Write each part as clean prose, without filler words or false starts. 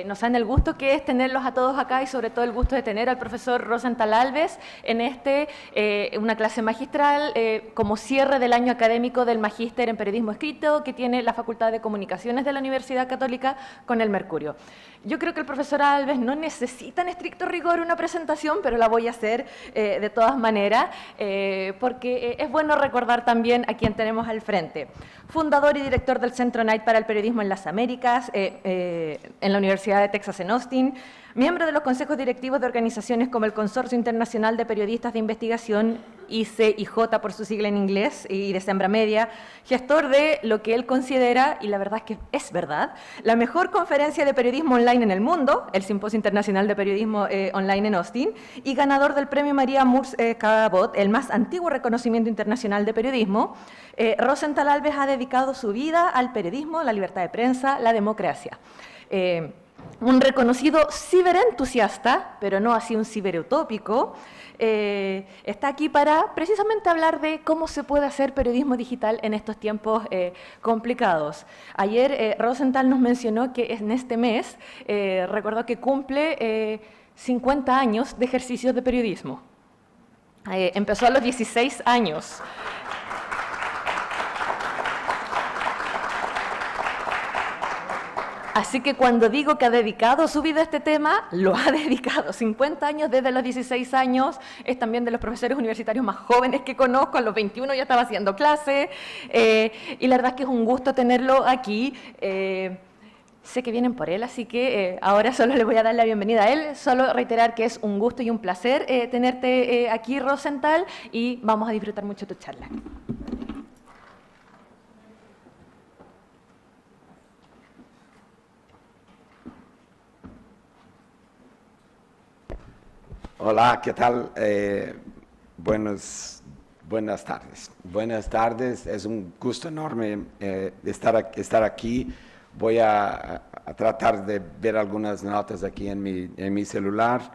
Nos dan el gusto que es tenerlos a todos acá y sobre todo el gusto de tener al profesor Rosenthal Alves en una clase magistral como cierre del año académico del Magíster en Periodismo Escrito que tiene la Facultad de Comunicaciones de la Universidad Católica con el Mercurio. Yo creo que el profesor Alves no necesita en estricto rigor una presentación, pero la voy a hacer de todas maneras porque es bueno recordar también a quien tenemos al frente. Fundador y director del Centro Knight para el Periodismo en las Américas, en la Universidad de Texas en Austin, miembro de los consejos directivos de organizaciones como el Consorcio Internacional de Periodistas de Investigación, ICIJ por su sigla en inglés, y de Sembra Media, gestor de lo que él considera, y la verdad es que es verdad, la mejor conferencia de periodismo online en el mundo, el Simposio Internacional de Periodismo Online en Austin, y ganador del Premio María Moores Cabot, el más antiguo reconocimiento internacional de periodismo. Rosenthal Alves ha dedicado su vida al periodismo, la libertad de prensa, la democracia. Un reconocido ciberentusiasta, pero no así un ciberutópico, está aquí para precisamente hablar de cómo se puede hacer periodismo digital en estos tiempos complicados. Ayer Rosenthal nos mencionó que en este mes, recordó que cumple 50 años de ejercicios de periodismo. Empezó a los 16 años. Así que cuando digo que ha dedicado su vida a este tema, lo ha dedicado. 50 años desde los 16 años, es también de los profesores universitarios más jóvenes que conozco, a los 21 ya estaba haciendo clase, y la verdad es que es un gusto tenerlo aquí. Sé que vienen por él, así que ahora solo le voy a dar la bienvenida a él, solo reiterar que es un gusto y un placer tenerte aquí, Rosenthal, y vamos a disfrutar mucho tu charla. Hola, ¿qué tal? Buenas tardes. Buenas tardes, es un gusto enorme estar aquí. Voy a tratar de ver algunas notas aquí en mi celular.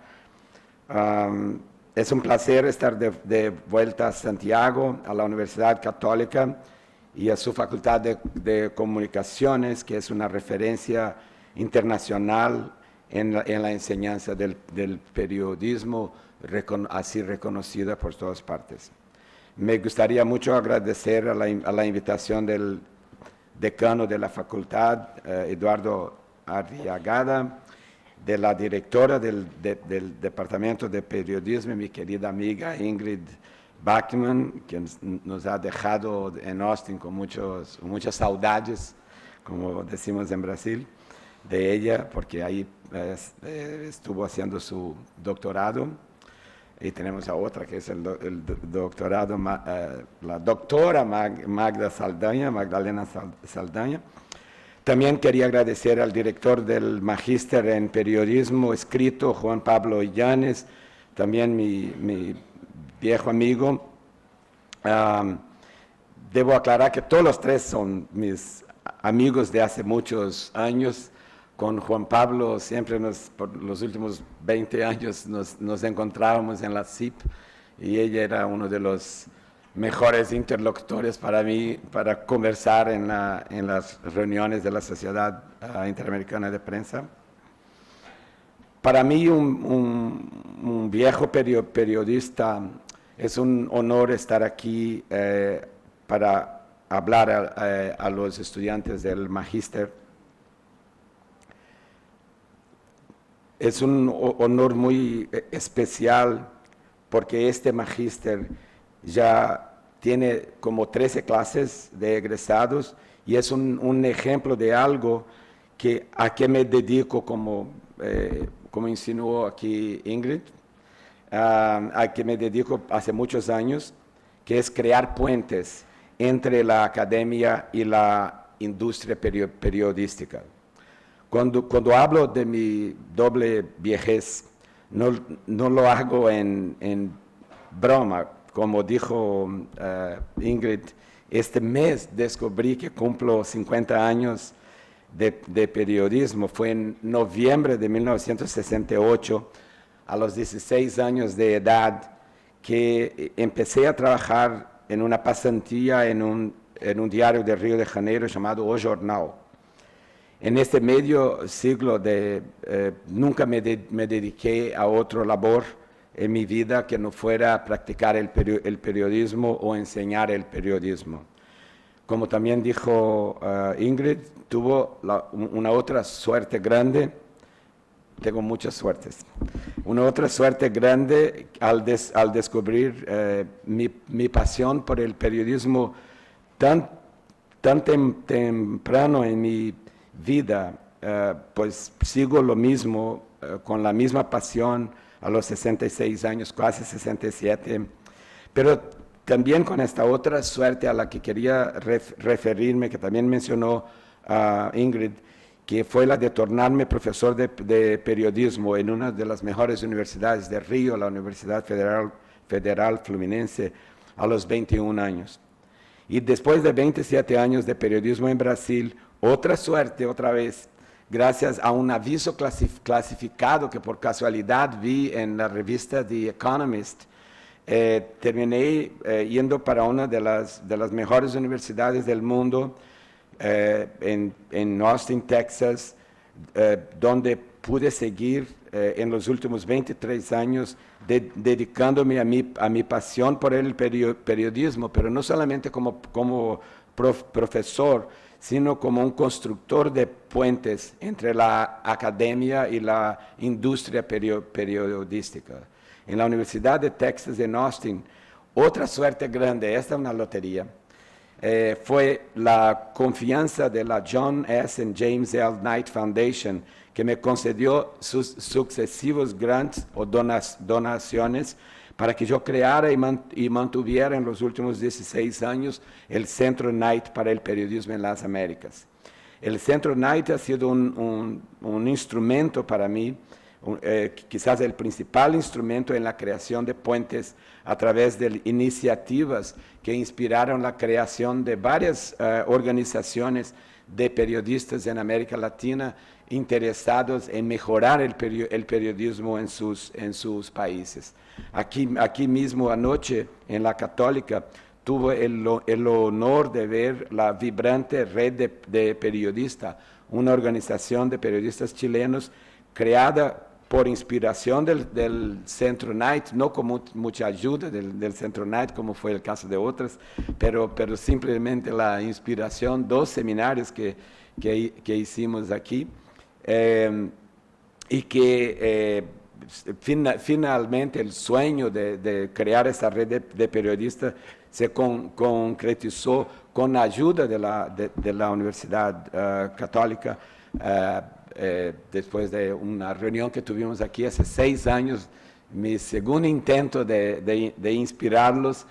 Es un placer estar de vuelta a Santiago, a la Universidad Católica y a su Facultad de Comunicaciones, que es una referencia internacional en la enseñanza del periodismo, así reconocida por todas partes. Me gustaría mucho agradecer a la invitación del decano de la facultad, Eduardo Arriagada, de la directora del Departamento de Periodismo, mi querida amiga Ingrid Bachmann, que nos ha dejado en Austin con muchas saudades, como decimos en Brasil, de ella, porque ahí estuvo haciendo su doctorado. Y tenemos a otra que es el doctorado, la doctora Magdalena Saldaña. También quería agradecer al director del Magíster en Periodismo Escrito, Juan Pablo Illanes, también mi viejo amigo. Debo aclarar que todos los tres son mis amigos de hace muchos años. Con Juan Pablo siempre por los últimos 20 años nos encontrábamos en la CIP y ella era uno de los mejores interlocutores para mí para conversar en las reuniones de la Sociedad Interamericana de Prensa. Para mí, un viejo periodista, es un honor estar aquí para hablar a los estudiantes del Magíster. Es un honor muy especial porque este magíster ya tiene como 13 clases de egresados y es un ejemplo de algo a que me dedico, como insinuó aquí Ingrid, a que me dedico hace muchos años, que es crear puentes entre la academia y la industria periodística. Cuando hablo de mi doble viejez, no lo hago en broma. Como dijo Ingrid, este mes descubrí que cumplo 50 años de periodismo. Fue en noviembre de 1968, a los 16 años de edad, que empecé a trabajar en una pasantía en un diario de Río de Janeiro llamado O Jornal. En este medio siglo nunca me dediqué a otra labor en mi vida que no fuera practicar el periodismo o enseñar el periodismo. Como también dijo Ingrid, tuvo una otra suerte grande. Tengo muchas suertes. Una otra suerte grande al descubrir mi pasión por el periodismo tan temprano en mi vida, pues sigo lo mismo, con la misma pasión a los 66 años, casi 67, pero también con esta otra suerte a la que quería referirme, que también mencionó Ingrid, que fue la de tornarme profesor de periodismo en una de las mejores universidades de Río, la Universidad Federal Fluminense, a los 21 años. Y después de 27 años de periodismo en Brasil, otra suerte, otra vez, gracias a un aviso clasificado que por casualidad vi en la revista The Economist, terminé yendo para una de las mejores universidades del mundo, en Austin, Texas, donde pude seguir en los últimos 23 años dedicándome a mi pasión por el periodismo, pero no solamente como profesor, sino como un constructor de puentes entre la academia y la industria periodística. En la Universidad de Texas en Austin, otra suerte grande, esta es una lotería, fue la confianza de la John S. and James L. Knight Foundation, que me concedió sus sucesivos grants o donaciones para que yo creara y mantuviera en los últimos 16 años el Centro Knight para el Periodismo en las Américas. El Centro Knight ha sido un instrumento para mí, quizás el principal instrumento en la creación de puentes a través de iniciativas que inspiraron la creación de varias organizaciones de periodistas en América Latina interesados en mejorar el periodismo en sus países. Aquí mismo anoche en la Católica tuve el honor de ver la vibrante red de periodistas, una organización de periodistas chilenos creada por inspiración del Centro Knight, no con mucha ayuda del Centro Knight, como fue el caso de otras, pero simplemente la inspiración, 2 seminarios que hicimos aquí, y que finalmente el sueño de crear esa red de periodistas se concretizó con la ayuda de la Universidad Católica, después de una reunión que tuvimos aquí hace 6 años, mi segundo intento de inspirarlos,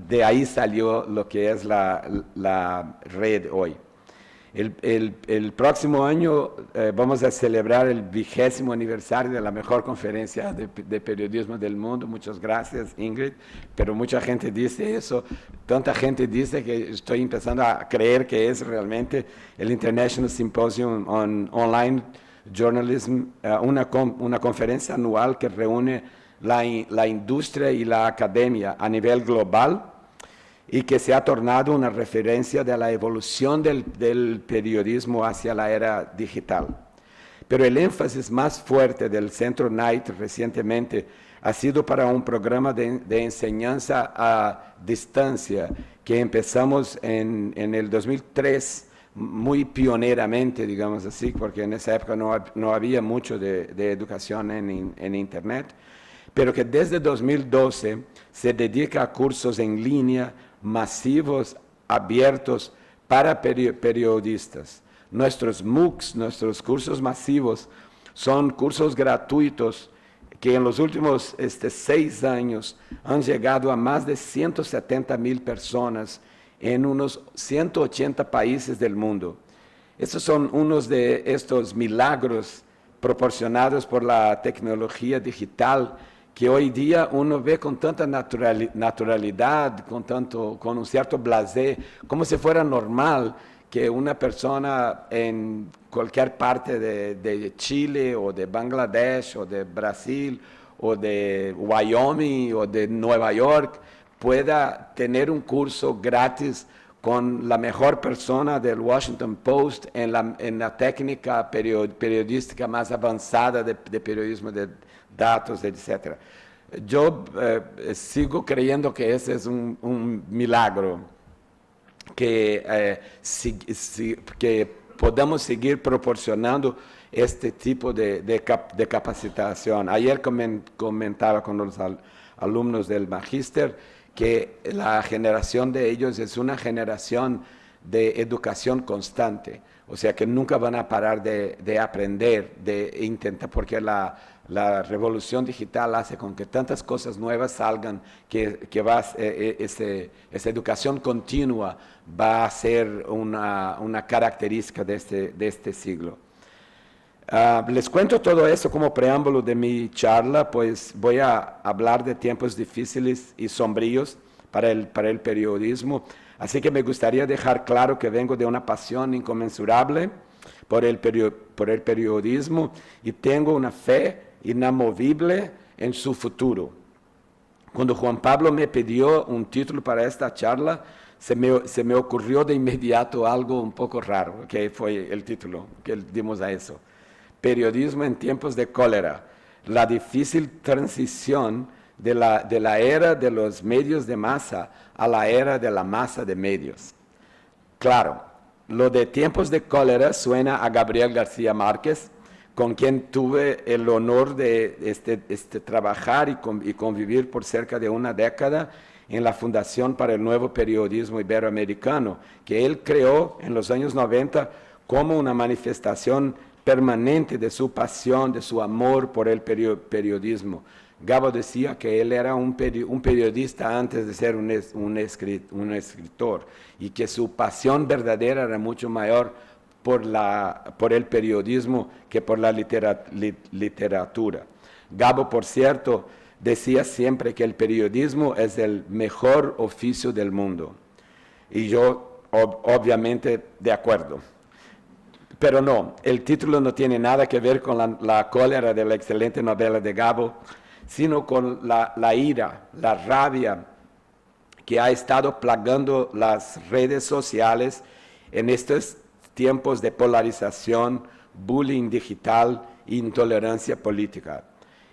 de ahí salió lo que es la red hoy. El próximo año vamos a celebrar el 20º aniversario de la mejor conferencia de periodismo del mundo. Muchas gracias, Ingrid, pero mucha gente dice eso, tanta gente dice que estoy empezando a creer que es realmente el International Symposium on Online Journalism, una conferencia anual que reúne la industria y la academia a nivel global, y que se ha tornado una referencia de la evolución del periodismo hacia la era digital. Pero el énfasis más fuerte del Centro Knight recientemente ha sido para un programa de enseñanza a distancia que empezamos en el 2003, muy pioneramente, digamos así, porque en esa época no había mucho de educación en Internet, pero que desde 2012 se dedica a cursos en línea masivos, abiertos para periodistas. Nuestros MOOCs, nuestros cursos masivos, son cursos gratuitos que en los últimos 6 años han llegado a más de 170,000 personas en unos 180 países del mundo. Estos son unos de estos milagros proporcionados por la tecnología digital que hoy día uno ve con tanta naturalidad, con un cierto blasé, como si fuera normal que una persona en cualquier parte de Chile o de Bangladesh o de Brasil o de Wyoming o de Nueva York pueda tener un curso gratis con la mejor persona del Washington Post en la técnica periodística más avanzada de periodismo de datos, etc. Yo sigo creyendo que ese es un milagro, que podamos seguir proporcionando este tipo de capacitación. Ayer comentaba con los alumnos del Magíster que la generación de ellos es una generación de educación constante, o sea que nunca van a parar de aprender, de intentar, porque la revolución digital hace con que tantas cosas nuevas salgan, que esa educación continua va a ser una característica de este siglo. Les cuento todo eso como preámbulo de mi charla, pues voy a hablar de tiempos difíciles y sombríos para el periodismo, así que me gustaría dejar claro que vengo de una pasión inconmensurable por el periodismo y tengo una fe inamovible en su futuro. Cuando Juan Pablo me pidió un título para esta charla, se me ocurrió de inmediato algo un poco raro, que fue el título que dimos a eso. Periodismo en tiempos de cólera, la difícil transición de la era de los medios de masa a la era de la masa de medios. Claro, lo de tiempos de cólera suena a Gabriel García Márquez, con quien tuve el honor de trabajar y convivir por cerca de una década en la Fundación para el Nuevo Periodismo Iberoamericano, que él creó en los años 90 como una manifestación permanente de su pasión, de su amor por el periodismo. Gabo decía que él era un periodista antes de ser un escritor y que su pasión verdadera era mucho mayor por el periodismo que por la literatura. Gabo, por cierto, decía siempre que el periodismo es el mejor oficio del mundo. Y yo, obviamente, de acuerdo. Pero no, el título no tiene nada que ver con la cólera de la excelente novela de Gabo, sino con la ira, la rabia que ha estado plagando las redes sociales en estos tiempos de polarización, bullying digital e intolerancia política.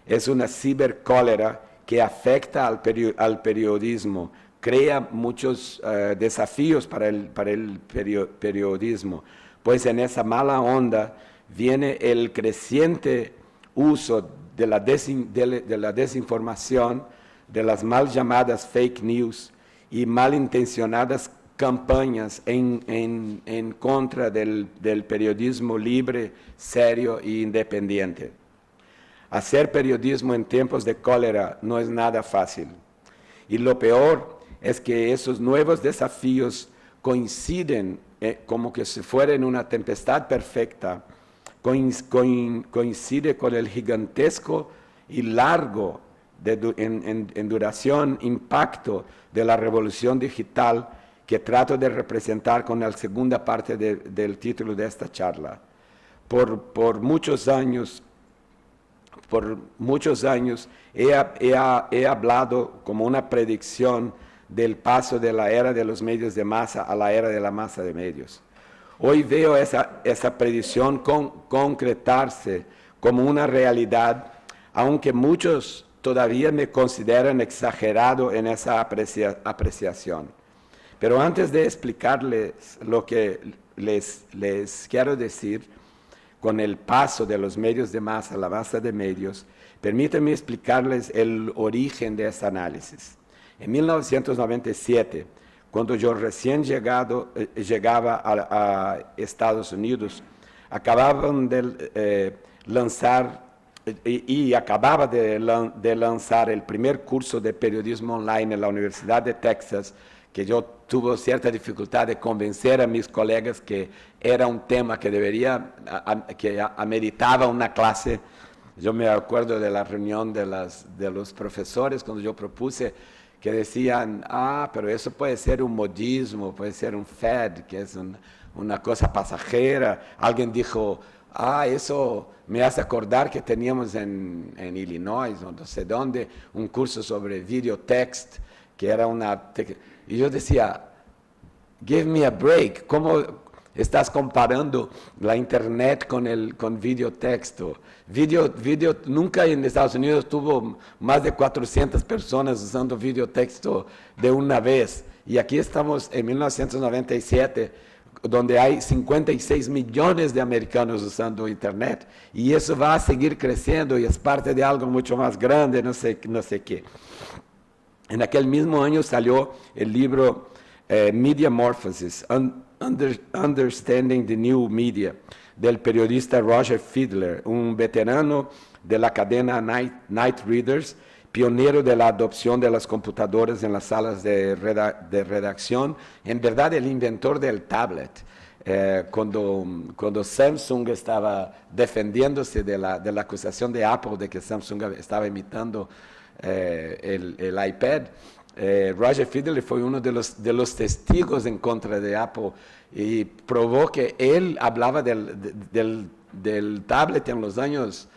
Es una cibercólera que afecta al periodismo, crea muchos desafíos para el periodismo, pues en esa mala onda viene el creciente uso de la desinformación, de las mal llamadas fake news y malintencionadas campañas en contra del periodismo libre, serio e independiente. Hacer periodismo en tiempos de cólera no es nada fácil. Y lo peor es que esos nuevos desafíos coinciden como que si fuera en una tempestad perfecta, coincide con el gigantesco y largo en duración impacto de la revolución digital que trato de representar con la segunda parte del título de esta charla. Por muchos años he hablado como una predicción del paso de la era de los medios de masa a la era de la masa de medios. Hoy veo esa predicción concretarse como una realidad, aunque muchos todavía me consideran exagerado en esa apreciación. Pero antes de explicarles lo que les quiero decir con el paso de los medios de masa a la masa de medios, permítanme explicarles el origen de este análisis. En 1997, cuando yo recién llegaba a Estados Unidos, acababan de lanzar y acababa de lanzar el primer curso de periodismo online en la Universidad de Texas, que yo tuve cierta dificultad de convencer a mis colegas que era un tema que ameritaba una clase. Yo me acuerdo de la reunión de los profesores cuando yo propuse, que decían, pero eso puede ser un modismo, puede ser un fad, que es una cosa pasajera. Alguien dijo, eso me hace acordar que teníamos en Illinois, o no sé dónde, un curso sobre videotext, que era y yo decía, give me a break. ¿Cómo estás comparando la internet con videotexto? Video nunca en Estados Unidos tuvo más de 400 personas usando videotexto de una vez. Y aquí estamos en 1997, donde hay 56 millones de americanos usando internet. Y eso va a seguir creciendo y es parte de algo mucho más grande, no sé qué. En aquel mismo año salió el libro Media Morphosis, Understanding the New Media, del periodista Roger Fidler, un veterano de la cadena Night Readers, pionero de la adopción de las computadoras en las salas de redacción, en verdad el inventor del tablet. Cuando Samsung estaba defendiéndose de la acusación de Apple de que Samsung estaba imitando el iPad, Roger Fidler fue uno de los testigos en contra de Apple y probó que él hablaba del tablet en los años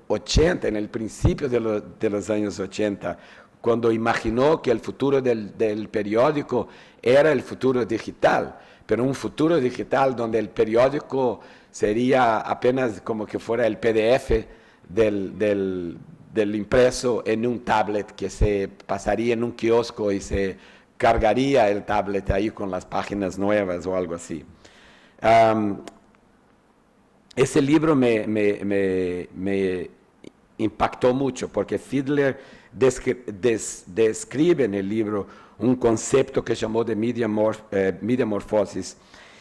80, en el principio de los años 80, cuando imaginó que el futuro del periódico era el futuro digital, pero un futuro digital donde el periódico sería apenas como que fuera el PDF del impreso en un tablet que se pasaría en un kiosco y se cargaría el tablet ahí con las páginas nuevas o algo así. Ese libro me impactó mucho porque Fidler describe en el libro un concepto que llamó de mediamorfosis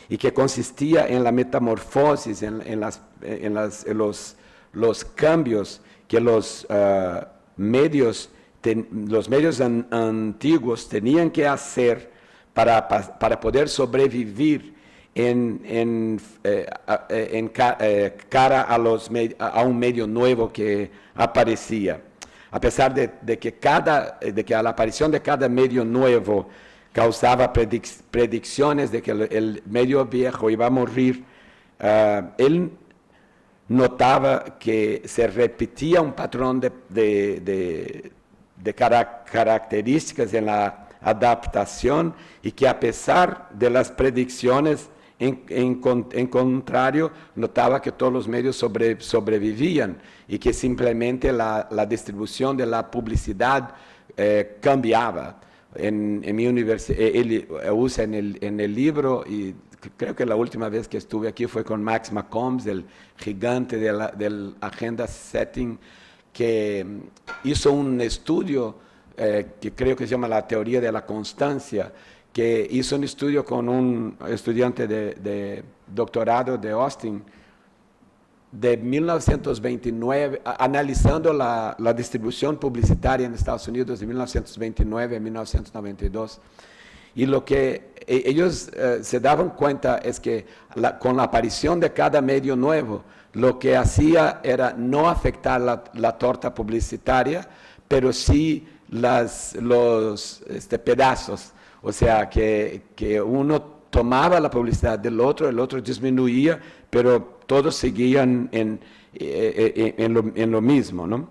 y que consistía en la metamorfosis, en los cambios que los medios antiguos tenían que hacer para poder sobrevivir cara a un medio nuevo que aparecía. A pesar de que a la aparición de cada medio nuevo causaba predicciones de que el medio viejo iba a morir, él notaba que se repetía un patrón de características en la adaptación y que a pesar de las predicciones, en contrario, notaba que todos los medios sobrevivían y que simplemente la distribución de la publicidad cambiaba. En mi universidad, él usa en el libro, y creo que la última vez que estuve aquí fue con Max McCombs, el gigante del agenda setting, que hizo un estudio que creo que se llama la teoría de la constancia, que hizo un estudio con un estudiante de doctorado de Austin de 1929, analizando la distribución publicitaria en Estados Unidos de 1929 a 1992. Y lo que ellos se daban cuenta es que con la aparición de cada medio nuevo, lo que hacía era no afectar la torta publicitaria, pero sí los pedazos. O sea, que uno tomaba la publicidad del otro, el otro disminuía, pero todos seguían en lo mismo, ¿no?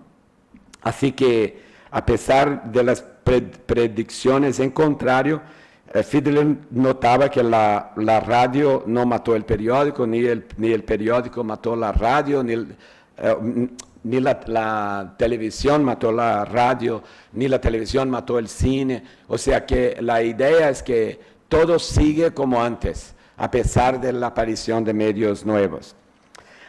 Así que, a pesar de las predicciones en contrario, Fidler notaba que la radio no mató el periódico, ni el periódico mató la radio, ni la televisión mató la radio, ni la televisión mató el cine. O sea que la idea es que todo sigue como antes, a pesar de la aparición de medios nuevos.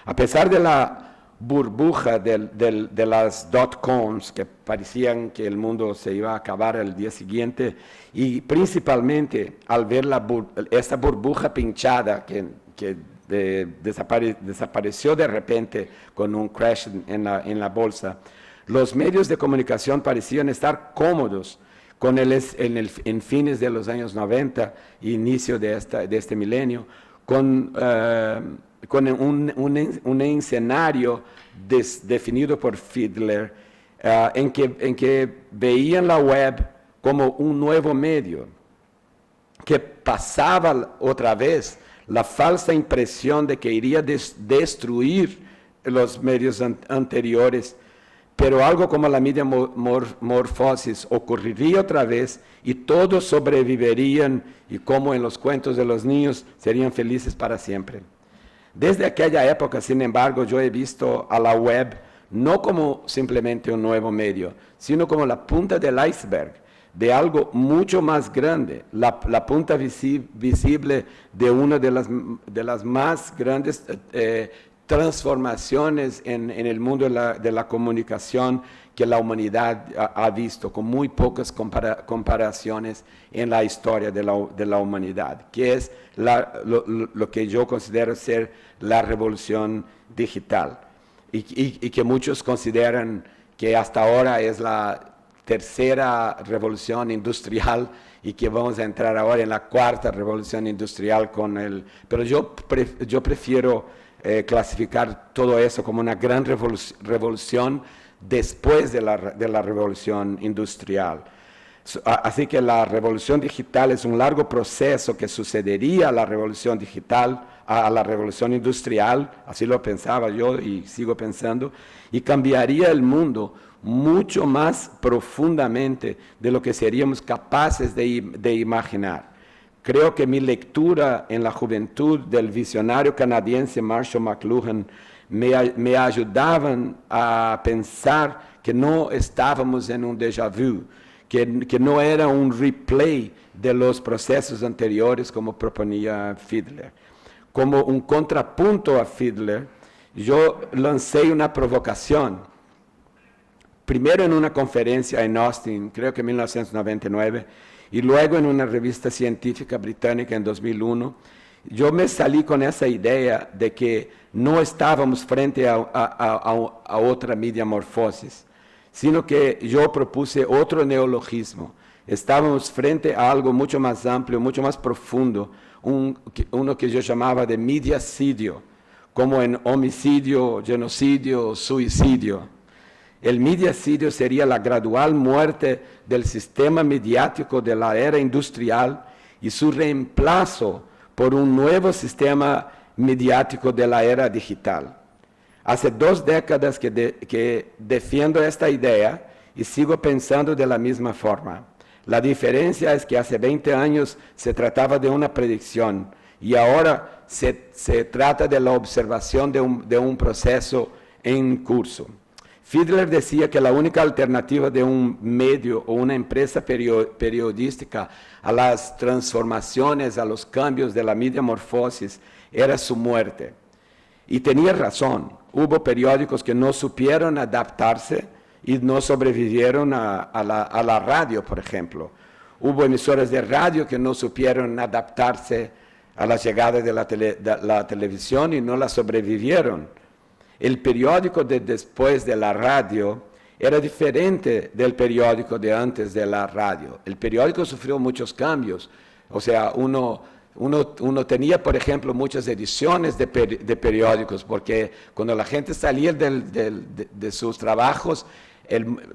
A pesar de la burbuja de las .coms, que parecían que el mundo se iba a acabar el día siguiente, y principalmente al ver esta burbuja pinchada que desapareció de repente con un crash en la bolsa, los medios de comunicación parecían estar cómodos en fines de los años 90, inicio de este milenio, con un escenario definido por Fidler, en que veían la web como un nuevo medio, que pasaba otra vez la falsa impresión de que iría destruir los medios anteriores, pero algo como la metamorfosis ocurriría otra vez y todos sobrevivirían y como en los cuentos de los niños serían felices para siempre. Desde aquella época, sin embargo, yo he visto a la web no como simplemente un nuevo medio, sino como la punta del iceberg de algo mucho más grande, la punta visible de una de las más grandes transformaciones en el mundo de la comunicación que la humanidad ha visto, con muy pocas comparaciones en la historia de la humanidad, que es lo que yo considero ser la revolución digital, y que muchos consideran que hasta ahora es la tercera revolución industrial y que vamos a entrar ahora en la cuarta revolución industrial pero yo prefiero clasificar todo eso como una gran revolución después de la revolución industrial. Así que la revolución digital es un largo proceso que sucedería a la revolución digital, a la revolución industrial, así lo pensaba yo y sigo pensando, y cambiaría el mundo mucho más profundamente de lo que seríamos capaces de imaginar. Creo que mi lectura en la juventud del visionario canadiense Marshall McLuhan me ayudaban a pensar que no estábamos en un déjà vu, que no era un replay de los procesos anteriores como proponía Fiedler. Como un contrapunto a Fiedler, yo lancé una provocación, primero en una conferencia en Austin, creo que en 1999, y luego en una revista científica británica en 2001, yo me salí con esa idea de que no estábamos frente a otra metamorfosis, sino que yo propuse otro neologismo. Estábamos frente a algo mucho más amplio, mucho más profundo, uno que yo llamaba de mediacidio, como en homicidio, genocidio, suicidio. El mediacidio sería la gradual muerte del sistema mediático de la era industrial y su reemplazo por un nuevo sistema mediático de la era digital. Hace 2 décadas que defiendo esta idea y sigo pensando de la misma forma. La diferencia es que hace 20 años se trataba de una predicción y ahora se trata de la observación de un proceso en curso. Fiedler decía que la única alternativa de un medio o una empresa periodística a las transformaciones, a los cambios de la metamorfosis, era su muerte. Y tenía razón. Hubo periódicos que no supieron adaptarse y no sobrevivieron a la radio, por ejemplo. Hubo emisoras de radio que no supieron adaptarse a la llegada de la televisión y no la sobrevivieron. El periódico de después de la radio era diferente del periódico de antes de la radio. El periódico sufrió muchos cambios. O sea, uno tenía, por ejemplo, muchas ediciones de periódicos, porque cuando la gente salía de sus trabajos,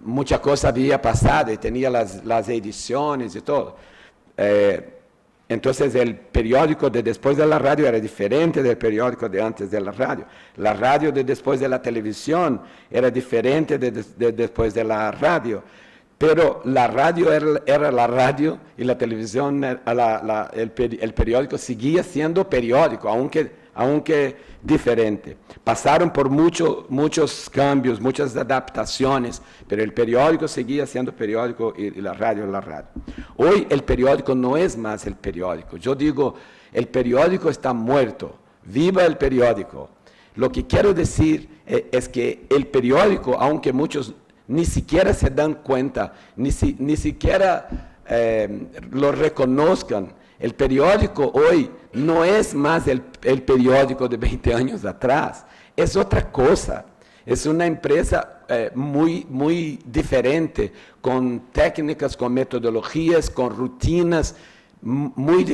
mucha cosa había pasado y tenía las ediciones y todo. Entonces el periódico de después de la radio era diferente del periódico de antes de la radio. La radio de después de la televisión era diferente de después de la radio. Pero la radio era la radio y la televisión, el periódico seguía siendo periódico, aunque diferente. Pasaron por muchos cambios, muchas adaptaciones, pero el periódico seguía siendo periódico y la radio la radio. Hoy el periódico no es más el periódico. Yo digo, el periódico está muerto. ¡Viva el periódico! Lo que quiero decir es que el periódico, aunque muchos ni siquiera se dan cuenta, ni siquiera lo reconozcan, el periódico hoy no es más el periódico de 20 años atrás, es otra cosa, es una empresa muy diferente, con técnicas, con metodologías, con rutinas muy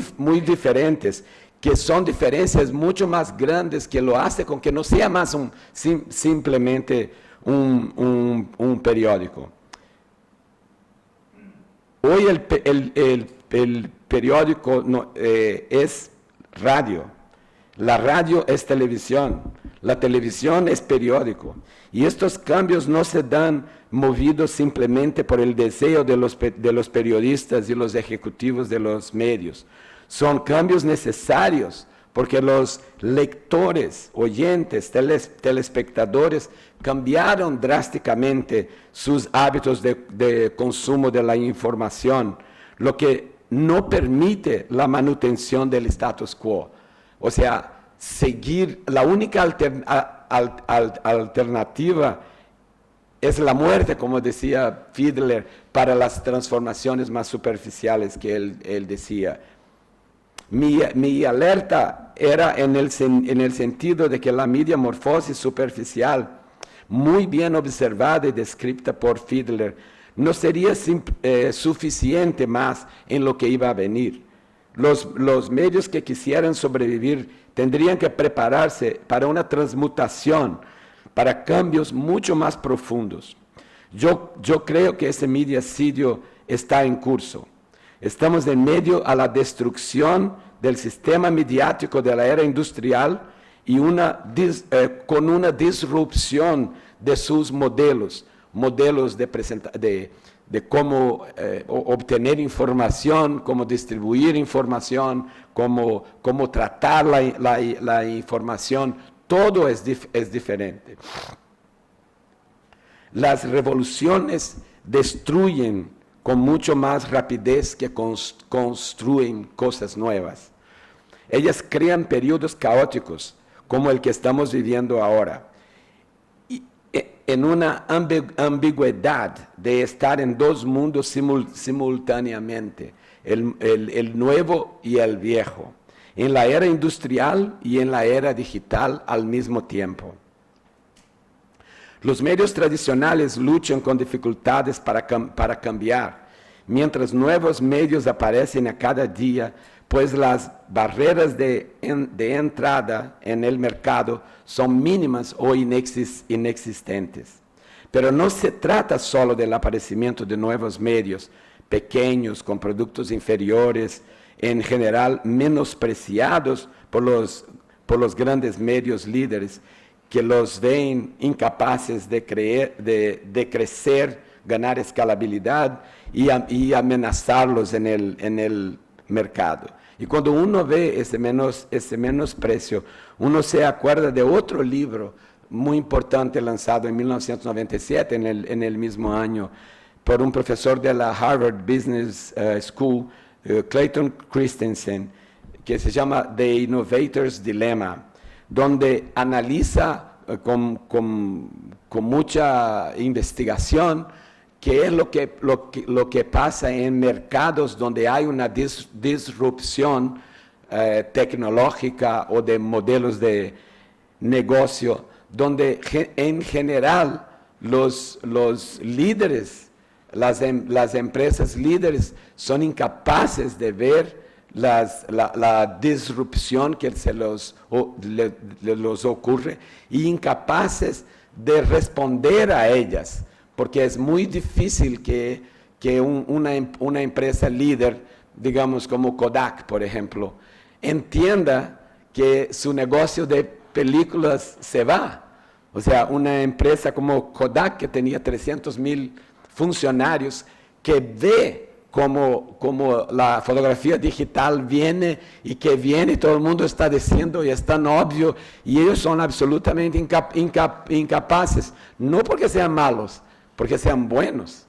diferentes, que son diferencias mucho más grandes que lo hace con que no sea más simplemente un periódico. Hoy el periódico es radio, la radio es televisión, La televisión es periódico. Y estos cambios no se dan movidos simplemente por el deseo de los periodistas y los ejecutivos de los medios. Son cambios necesarios porque los lectores, oyentes, telespectadores cambiaron drásticamente sus hábitos de consumo de la información, lo que no permite la manutención del status quo. O sea, la única alternativa es la muerte, como decía Fiedler, para las transformaciones más superficiales que él decía. Mi alerta era en el sentido de que la metamorfosis superficial, muy bien observada y descrita por Fiedler, no sería suficiente más en lo que iba a venir. Los medios que quisieran sobrevivir tendrían que prepararse para una transmutación, para cambios mucho más profundos. Yo creo que ese mediacidio está en curso. Estamos en medio a la destrucción del sistema mediático de la era industrial y con una disrupción de sus modelos de cómo obtener información, cómo distribuir información, cómo tratar la información. Todo es diferente. Las revoluciones destruyen con mucho más rapidez que construyen cosas nuevas. Ellas crean periodos caóticos, como el que estamos viviendo ahora, y en una ambigüedad de estar en dos mundos simultáneamente, el nuevo y el viejo, en la era industrial y en la era digital al mismo tiempo. Los medios tradicionales luchan con dificultades para cambiar, mientras nuevos medios aparecen a cada día, pues las barreras de entrada en el mercado son mínimas o inexistentes. Pero no se trata solo del aparecimiento de nuevos medios, pequeños, con productos inferiores, en general menospreciados por los grandes medios líderes, que los ven incapaces de crecer, ganar escalabilidad y amenazarlos en el mercado. Y cuando uno ve ese menosprecio, uno se acuerda de otro libro muy importante lanzado en 1997, en el mismo año, por un profesor de la Harvard Business School, Clayton Christensen, que se llama The Innovator's Dilemma, donde analiza con mucha investigación qué es lo que pasa en mercados donde hay una disrupción tecnológica o de modelos de negocio, donde en general los líderes, las empresas líderes son incapaces de ver la disrupción que les ocurre y incapaces de responder a ellas, porque es muy difícil que una empresa líder, digamos como Kodak, por ejemplo, entienda que su negocio de películas se va. O sea, una empresa como Kodak, que tenía 300,000 funcionarios, que ve como la fotografía digital viene y todo el mundo está diciendo y es tan obvio, y ellos son absolutamente incapaces, no porque sean malos, porque sean buenos,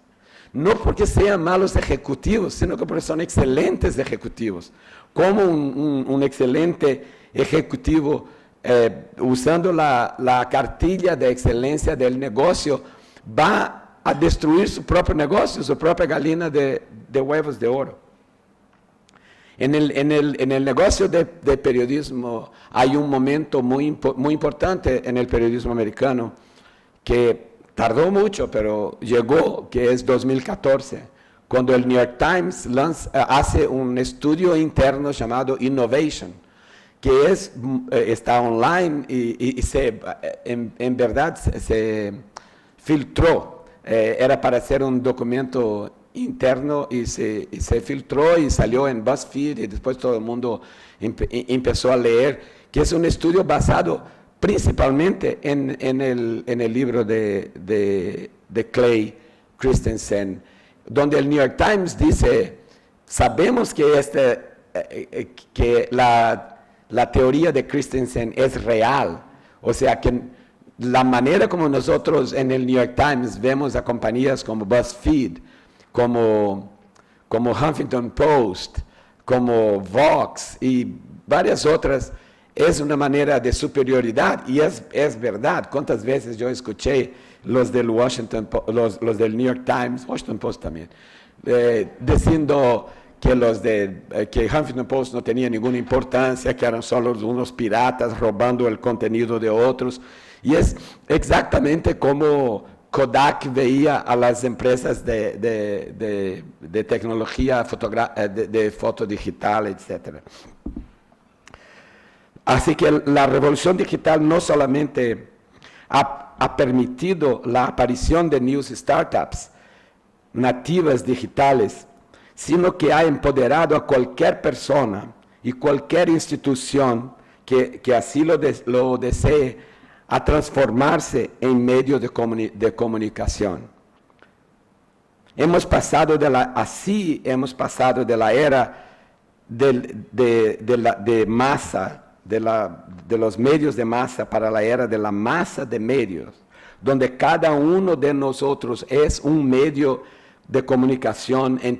no porque sean malos ejecutivos, sino que porque son excelentes ejecutivos. Como un excelente ejecutivo, usando la cartilla de excelencia del negocio, va a destruir su propio negocio, su propia gallina de huevos de oro. En el negocio de periodismo hay un momento muy importante en el periodismo americano que tardó mucho, pero llegó, que es 2014, cuando el New York Times hace un estudio interno llamado Innovation, que está online y en verdad se filtró. Era para hacer un documento interno y se filtró y salió en BuzzFeed y después todo el mundo empezó a leer, que es un estudio basado principalmente en el libro de Clay Christensen, donde el New York Times dice, sabemos que la teoría de Christensen es real, o sea que la manera como nosotros en el New York Times vemos a compañías como BuzzFeed, como Huffington Post, como Vox y varias otras, es una manera de superioridad, y es verdad. ¿Cuántas veces yo escuché los del los del New York Times, Washington Post también, diciendo que Huffington Post no tenía ninguna importancia, que eran solo unos piratas robando el contenido de otros? Y es exactamente como Kodak veía a las empresas de tecnología de foto digital, etc. Así que la revolución digital no solamente ha permitido la aparición de news startups nativas digitales, sino que ha empoderado a cualquier persona y cualquier institución que así lo desee a transformarse en medio de comunicación. Hemos pasado de la era de masa, de los medios de masa, para la era de la masa de medios, donde cada uno de nosotros es un medio de comunicación en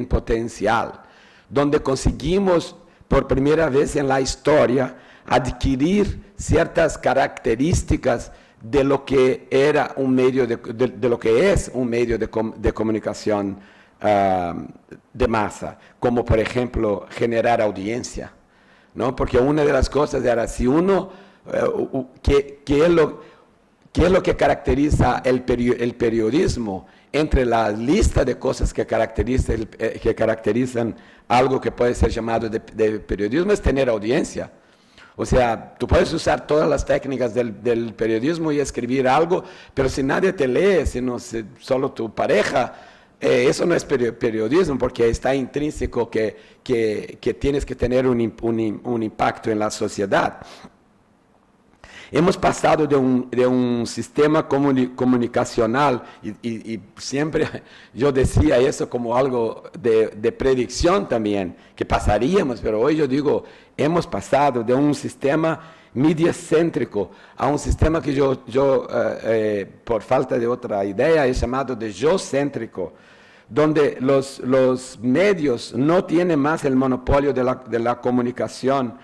potencial, donde conseguimos por primera vez en la historia adquirir ciertas características de lo que era un medio de lo que es un medio de comunicación de masa, como por ejemplo generar audiencia, ¿no? Porque una de las cosas era, si uno, ¿qué es lo que caracteriza el periodismo? Entre la lista de cosas que caracterizan algo que puede ser llamado de periodismo, es tener audiencia. O sea, tú puedes usar todas las técnicas del periodismo y escribir algo, pero si nadie te lee, solo tu pareja, eso no es periodismo, porque está intrínseco que tienes que tener un impacto en la sociedad. Hemos pasado de un sistema comunicacional, y siempre yo decía eso como algo de predicción también, que pasaríamos, pero hoy yo digo, hemos pasado de un sistema mediacéntrico a un sistema que yo por falta de otra idea, he llamado de yo-céntrico, donde los medios no tienen más el monopolio de la comunicación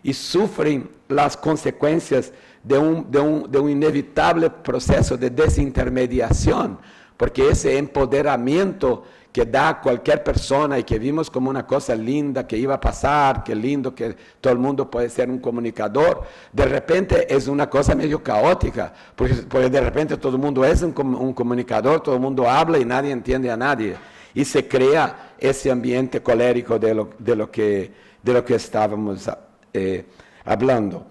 y sufren las consecuencias de un inevitable proceso de desintermediación, porque ese empoderamiento que da cualquier persona y que vimos como una cosa linda que iba a pasar, que lindo que todo el mundo puede ser un comunicador, de repente es una cosa medio caótica, porque de repente todo el mundo es un comunicador, todo el mundo habla y nadie entiende a nadie, y se crea ese ambiente colérico de lo que estábamos hablando.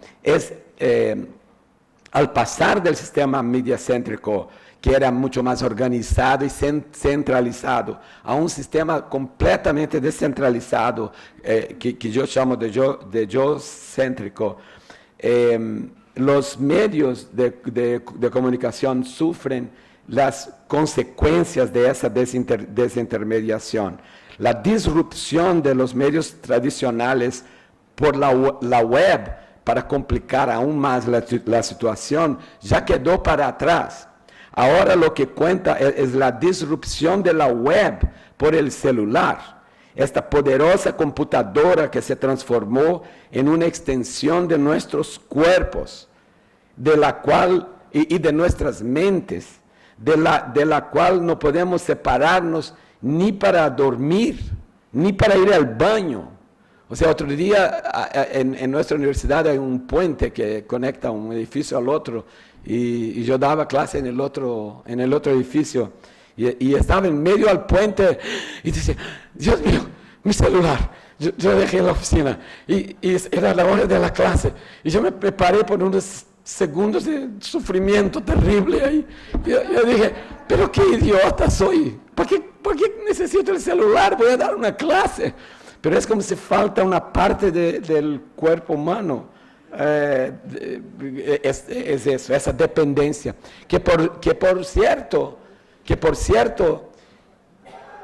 Al pasar del sistema mediacéntrico, que era mucho más organizado y centralizado, a un sistema completamente descentralizado, que yo llamo de yo-céntrico, los medios de comunicación sufren las consecuencias de esa desintermediación. La disrupción de los medios tradicionales por la web, para complicar aún más la situación, ya quedó para atrás. Ahora lo que cuenta es la disrupción de la web por el celular, esta poderosa computadora que se transformó en una extensión de nuestros cuerpos, de la cual, y de nuestras mentes, de la cual no podemos separarnos ni para dormir, ni para ir al baño. O sea, otro día en nuestra universidad hay un puente que conecta un edificio al otro, y yo daba clase en el otro edificio, y estaba en medio del puente y dice, Dios mío, mi celular, yo dejé en la oficina, y era la hora de la clase, y yo me preparé por unos segundos de sufrimiento terrible ahí. Yo dije, pero qué idiota soy, ¿por qué necesito el celular? Voy a dar una clase. Pero es como si falta una parte del cuerpo humano Es eso, esa dependencia, que por cierto,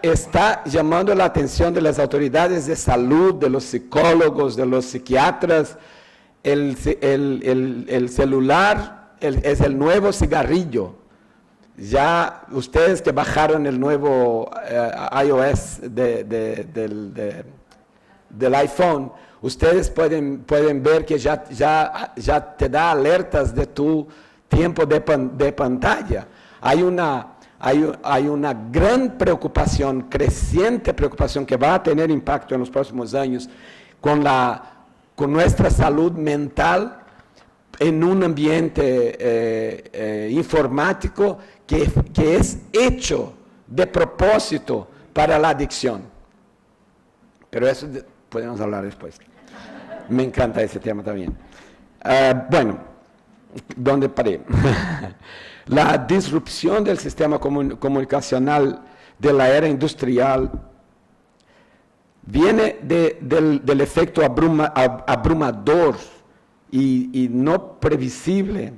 está llamando la atención de las autoridades de salud, de los psicólogos, de los psiquiatras. El celular es el nuevo cigarrillo. Ya ustedes que bajaron el nuevo iOS del iPhone, ustedes pueden ver que ya te da alertas de tu tiempo de pantalla. Hay una gran preocupación, creciente preocupación, que va a tener impacto en los próximos años con nuestra salud mental en un ambiente informático que es hecho de propósito para la adicción. Pero eso podemos hablar después. Me encanta ese tema también. Bueno, ¿dónde paré? La disrupción del sistema comunicacional de la era industrial viene del efecto abrumador y no previsible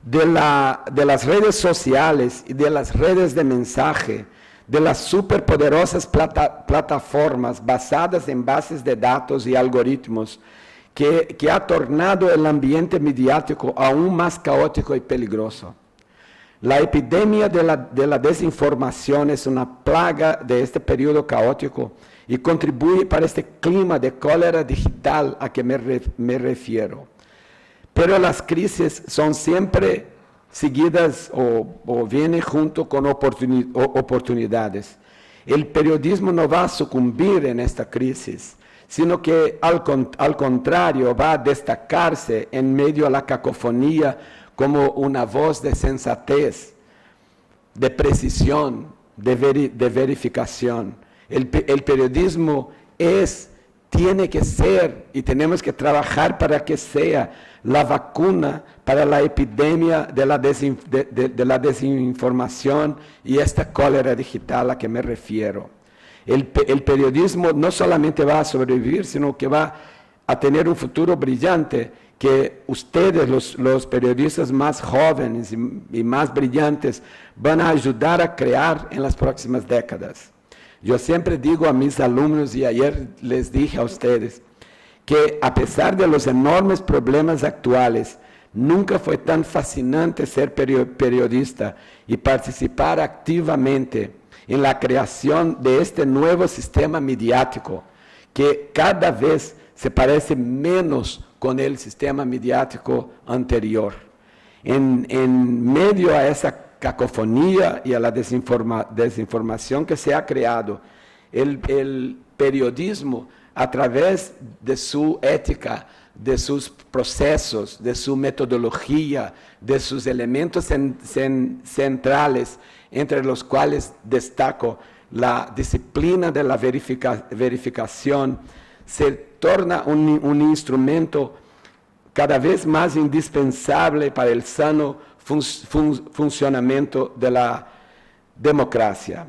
de las redes sociales y de las redes de mensaje, de las superpoderosas plataformas basadas en bases de datos y algoritmos que ha tornado el ambiente mediático aún más caótico y peligroso. La epidemia de la desinformación es una plaga de este periodo caótico y contribuye para este clima de cólera digital a que me refiero. Pero las crisis son siempre seguidas o vienen junto con oportunidades. El periodismo no va a sucumbir en esta crisis, sino que al contrario va a destacarse en medio de la cacofonía como una voz de sensatez, de precisión, de verificación. El periodismo tiene que ser, y tenemos que trabajar para que sea, la vacuna para la epidemia de la desinformación y esta cólera digital a que me refiero. El periodismo no solamente va a sobrevivir, sino que va a tener un futuro brillante que ustedes, los periodistas más jóvenes y más brillantes, van a ayudar a crear en las próximas décadas. Yo siempre digo a mis alumnos, y ayer les dije a ustedes, que a pesar de los enormes problemas actuales, nunca fue tan fascinante ser periodista y participar activamente en la creación de este nuevo sistema mediático, que cada vez se parece menos con el sistema mediático anterior. En medio a esa cacofonía y a la desinformación que se ha creado, el periodismo, a través de su ética, de sus procesos, de su metodología, de sus elementos centrales, entre los cuales destaco la disciplina de la verificación, se torna un instrumento cada vez más indispensable para el sano funcionamiento de la democracia.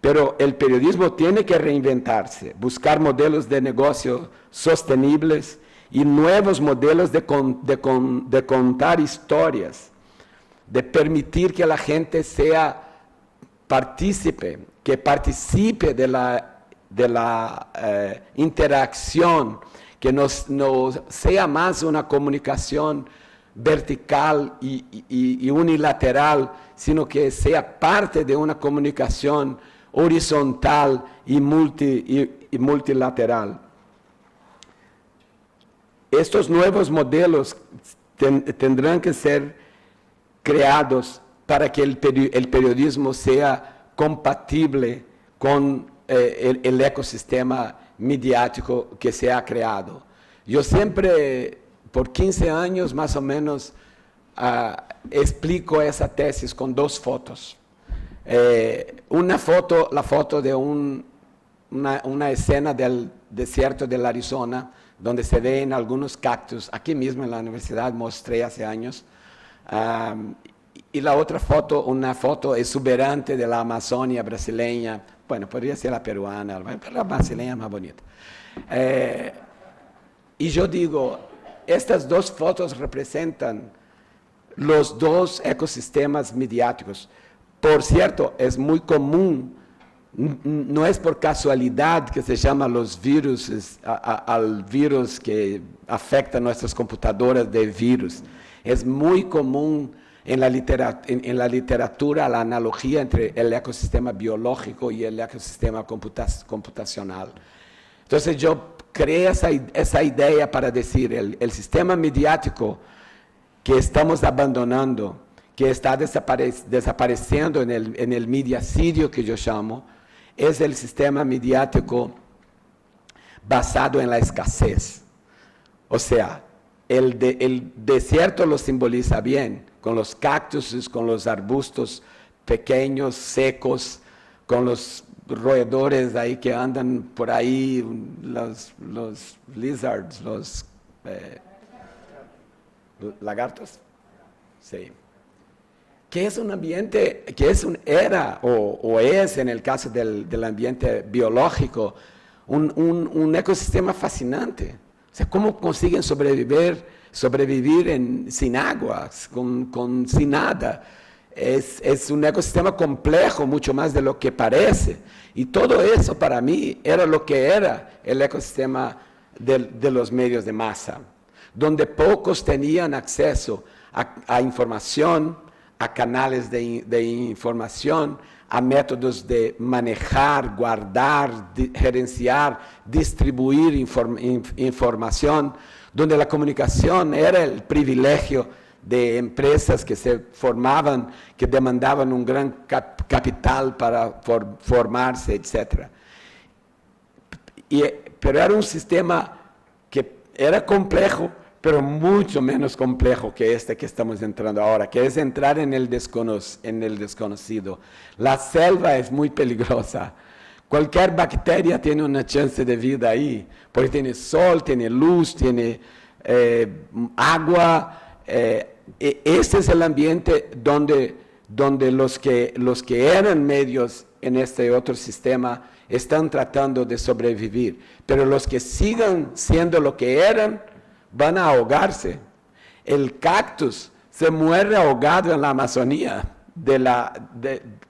Pero el periodismo tiene que reinventarse, buscar modelos de negocio sostenibles y nuevos modelos de contar historias, de permitir que la gente participe de la interacción, que no sea más una comunicación vertical y unilateral, sino que sea parte de una comunicación horizontal y multilateral. Estos nuevos modelos tendrán que ser creados para que el periodismo sea compatible con el ecosistema mediático que se ha creado. Yo siempre, por 15 años más o menos, explico esa tesis con dos fotos. La foto de una escena del desierto del Arizona, donde se ven algunos cactus, aquí mismo en la universidad mostré hace años, y la otra foto, una foto exuberante de la Amazonia brasileña, bueno, podría ser la peruana, pero la brasileña es más bonita. Y yo digo, estas dos fotos representan los dos ecosistemas mediáticos. Por cierto, es muy común, no es por casualidad que se llama los virus, al virus que afecta nuestras computadoras de virus. Es muy común en la literatura la analogía entre el ecosistema biológico y el ecosistema computacional. Entonces yo creé esa idea para decir, el sistema mediático que estamos abandonando, que está desapareciendo en el mediacidio que yo llamo, es el sistema mediático basado en la escasez. O sea, el desierto lo simboliza bien, con los cactus, con los arbustos pequeños, secos, con los roedores ahí que andan por ahí, los lizards, los lagartos. Sí. Que es un ambiente, que era o es en el caso del ambiente biológico, un ecosistema fascinante. O sea, ¿cómo consiguen sobrevivir sin agua, sin nada? Es un ecosistema complejo, mucho más de lo que parece. Y todo eso para mí era lo que era el ecosistema de los medios de masa, donde pocos tenían acceso a información, a canales de información, a métodos de manejar, guardar, gerenciar, distribuir información, donde la comunicación era el privilegio de empresas que se formaban, que demandaban un gran capital para formarse, etc. Pero era un sistema que era complejo, pero mucho menos complejo que este que estamos entrando ahora, que es entrar en el desconocido. La selva es muy peligrosa. Cualquier bacteria tiene una chance de vida ahí, porque tiene sol, tiene luz, tiene agua. Este es el ambiente donde los que eran medios en este otro sistema están tratando de sobrevivir. Pero los que sigan siendo lo que eran, van a ahogarse. El cactus se muere ahogado en la Amazonía,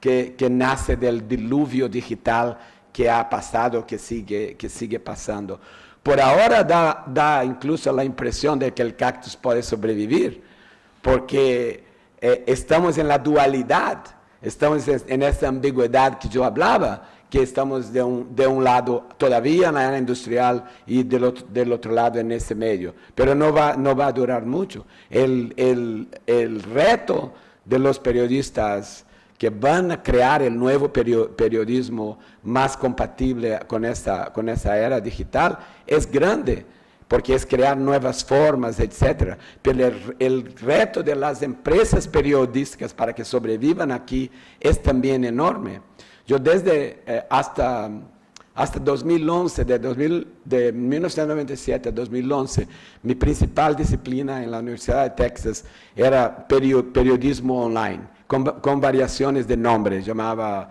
que nace del diluvio digital que ha pasado, que sigue pasando. Por ahora da incluso la impresión de que el cactus puede sobrevivir, porque estamos en la dualidad, estamos en esa ambigüedad que yo hablaba, que estamos de un lado todavía en la era industrial y del otro lado en ese medio. Pero no va a durar mucho. El reto de los periodistas que van a crear el nuevo periodismo más compatible con esa era digital es grande, porque es crear nuevas formas, etc. Pero el reto de las empresas periodísticas para que sobrevivan aquí es también enorme. Yo desde hasta 2011, de 1997 a 2011, mi principal disciplina en la Universidad de Texas era periodismo online, con variaciones de nombre. Llamaba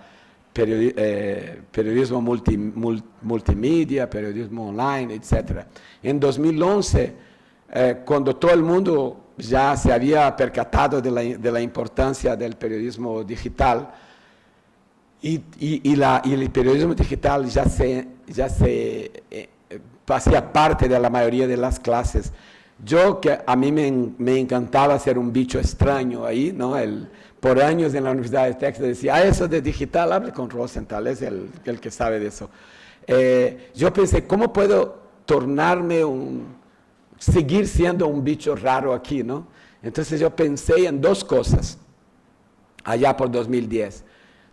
periodismo multimedia, periodismo online, etc. En 2011, cuando todo el mundo ya se había percatado de la importancia del periodismo digital, y el periodismo digital ya hacía parte de la mayoría de las clases. Que a mí me encantaba ser un bicho extraño ahí, ¿no? Por años en la Universidad de Texas decía, eso de digital, hable con Rosenthal, es el que sabe de eso. Yo pensé, ¿cómo puedo seguir siendo un bicho raro aquí, ¿no? Entonces yo pensé en dos cosas, allá por 2010.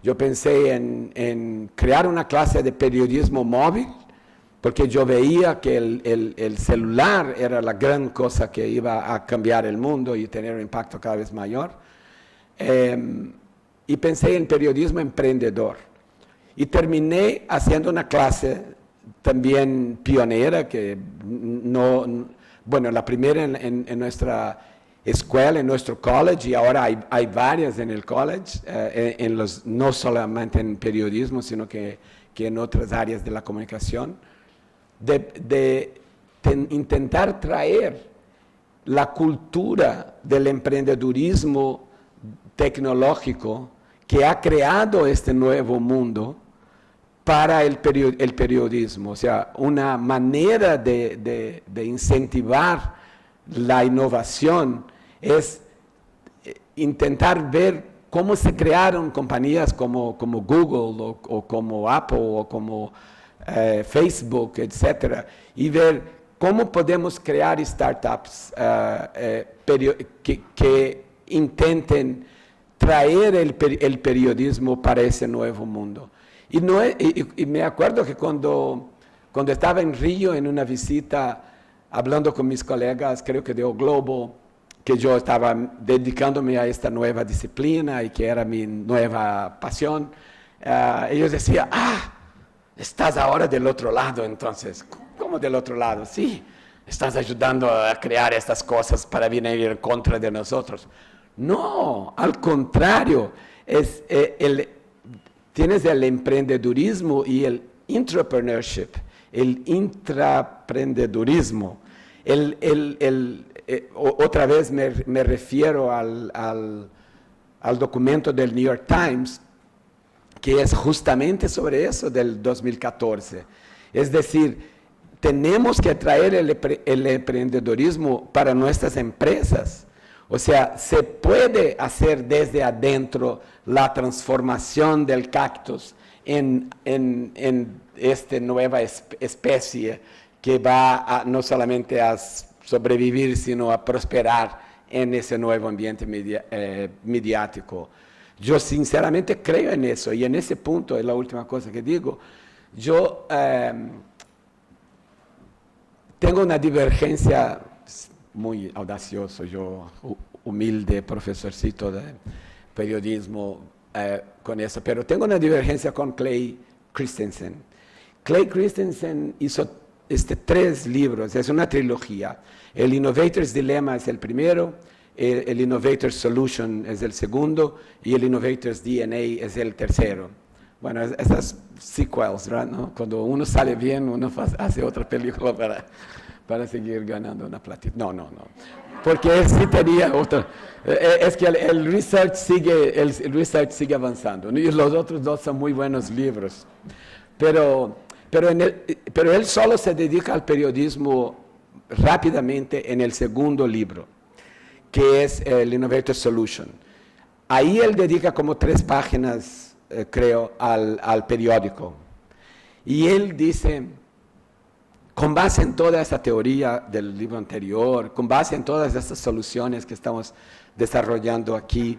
Yo pensé en crear una clase de periodismo móvil, porque yo veía que el celular era la gran cosa que iba a cambiar el mundo y tener un impacto cada vez mayor. Y pensé en periodismo emprendedor. Y terminé haciendo una clase también pionera, la primera en nuestra escuela, en nuestro college, y ahora hay varias en el college, no solamente en periodismo, sino que en otras áreas de la comunicación, de intentar traer la cultura del emprendedurismo tecnológico que ha creado este nuevo mundo para el periodismo. O sea, una manera de incentivar la innovación es intentar ver cómo se crearon compañías como Google o como Apple o como Facebook, etcétera, y ver cómo podemos crear startups que intenten traer el periodismo para ese nuevo mundo. Y me acuerdo que cuando estaba en Río en una visita, hablando con mis colegas, creo que de O Globo, que yo estaba dedicándome a esta nueva disciplina y que era mi nueva pasión, ellos decían, estás ahora del otro lado entonces. ¿Cómo del otro lado? Sí, estás ayudando a crear estas cosas para venir en contra de nosotros. No, al contrario, tienes el emprendedurismo y el entrepreneurship, el intraprendedurismo. Otra vez me refiero al documento del New York Times, que es justamente sobre eso del 2014. Es decir, tenemos que traer el emprendedurismo para nuestras empresas. O sea, se puede hacer desde adentro la transformación del cactus en esta nueva especie que va no solamente a sobrevivir, sino a prosperar en ese nuevo ambiente mediático. Yo sinceramente creo en eso, y en ese punto es la última cosa que digo. Yo tengo una divergencia muy audacioso, yo humilde profesorcito de periodismo con eso, pero tengo una divergencia con Clay Christensen. Clay Christensen hizo 3 libros, es una trilogía. El Innovator's Dilemma es el primero, el Innovator's Solution es el segundo y el Innovator's DNA es el tercero. Bueno, esas sequels, ¿verdad? ¿No? Cuando uno sale bien, uno hace otra película para seguir ganando una platita. No. Porque él sí tenía otra. Es que el research sigue avanzando, ¿no? Y los otros 2 son muy buenos libros. Pero él solo se dedica al periodismo rápidamente en el segundo libro, que es el Innovator's Solution. Ahí él dedica como 3 páginas, creo, al periódico. Y él dice, con base en toda esa teoría del libro anterior, con base en todas estas soluciones que estamos desarrollando aquí,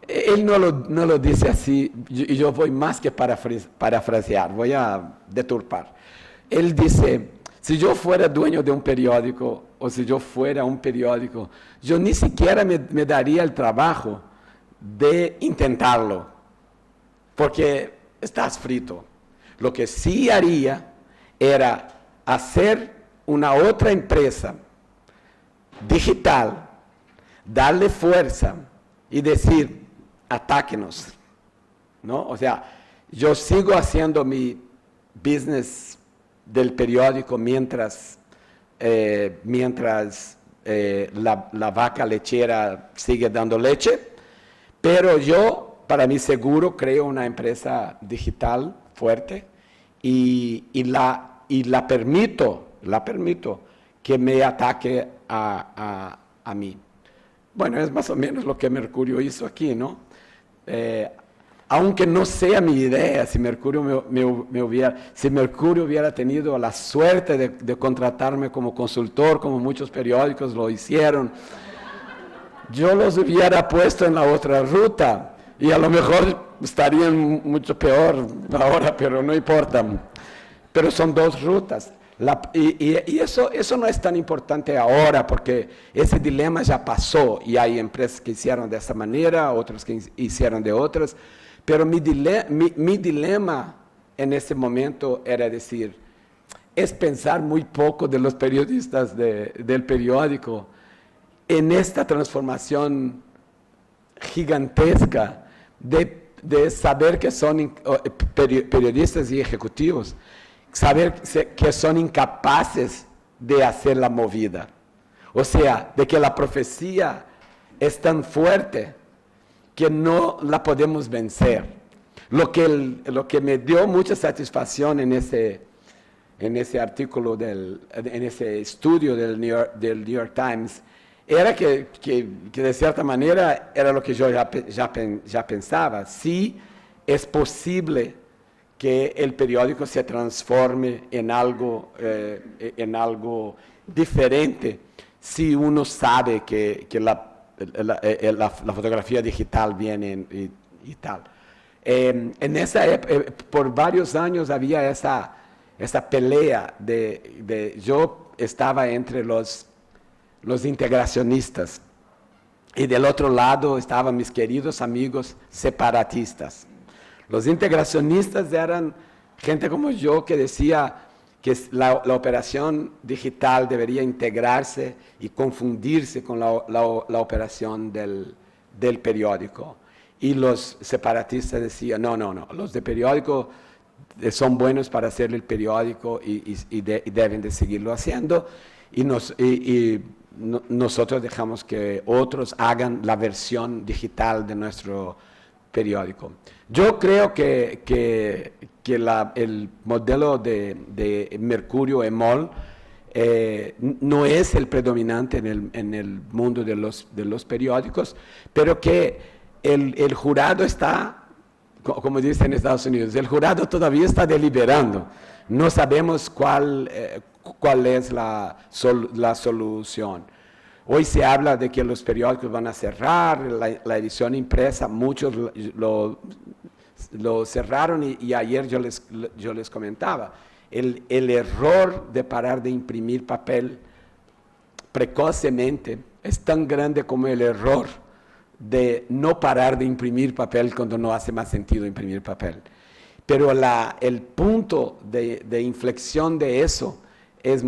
él no lo dice así, y yo voy más que parafrasear, voy a deturpar. Él dice, si yo fuera dueño de un periódico, o si yo fuera un periódico, yo ni siquiera me daría el trabajo de intentarlo, porque estás frito. Lo que sí haría era hacer una otra empresa digital, darle fuerza y decir, atáquenos, ¿no? O sea, yo sigo haciendo mi business del periódico mientras la vaca lechera sigue dando leche, pero yo, para mi seguro, creo una empresa digital fuerte y la permito que me ataque a mí. Bueno, es más o menos lo que Mercurio hizo aquí, ¿no? Aunque no sea mi idea, si Mercurio hubiera tenido la suerte de contratarme como consultor, como muchos periódicos lo hicieron, yo los hubiera puesto en la otra ruta y a lo mejor estarían mucho peor ahora, pero no importa. Pero son 2 rutas. Y eso no es tan importante ahora, porque ese dilema ya pasó y hay empresas que hicieron de esa manera, otras que hicieron de otras. Pero mi dilema en ese momento era decir, es pensar muy poco de los periodistas del periódico en esta transformación gigantesca de saber que son periodistas y ejecutivos, saber que son incapaces de hacer la movida. O sea, de que la profecía es tan fuerte que no la podemos vencer. Lo que me dio mucha satisfacción en ese artículo, en ese estudio del New York Times, era que de cierta manera era lo que yo ya pensaba. Sí es posible que el periódico se transforme en algo diferente si uno sabe que la fotografía digital viene y tal. En esa por varios años había esa pelea yo estaba entre los integracionistas y del otro lado estaban mis queridos amigos separatistas. Los integracionistas eran gente como yo que decía que la operación digital debería integrarse y confundirse con la operación del periódico. Y los separatistas decían, no, los de periódico son buenos para hacer el periódico y deben de seguirlo haciendo. Nosotros dejamos que otros hagan la versión digital de nuestro periódico. Yo creo que el modelo de Mercurio EMOL no es el predominante en el mundo de los periódicos, pero que el jurado está, como dicen en Estados Unidos, el jurado todavía está deliberando. No sabemos cuál es la solución. Hoy se habla de que los periódicos van a cerrar, la edición impresa, muchos lo cerraron y ayer yo les comentaba, el error de parar de imprimir papel precocemente es tan grande como el error de no parar de imprimir papel cuando no hace más sentido imprimir papel. Pero el punto de inflexión de eso es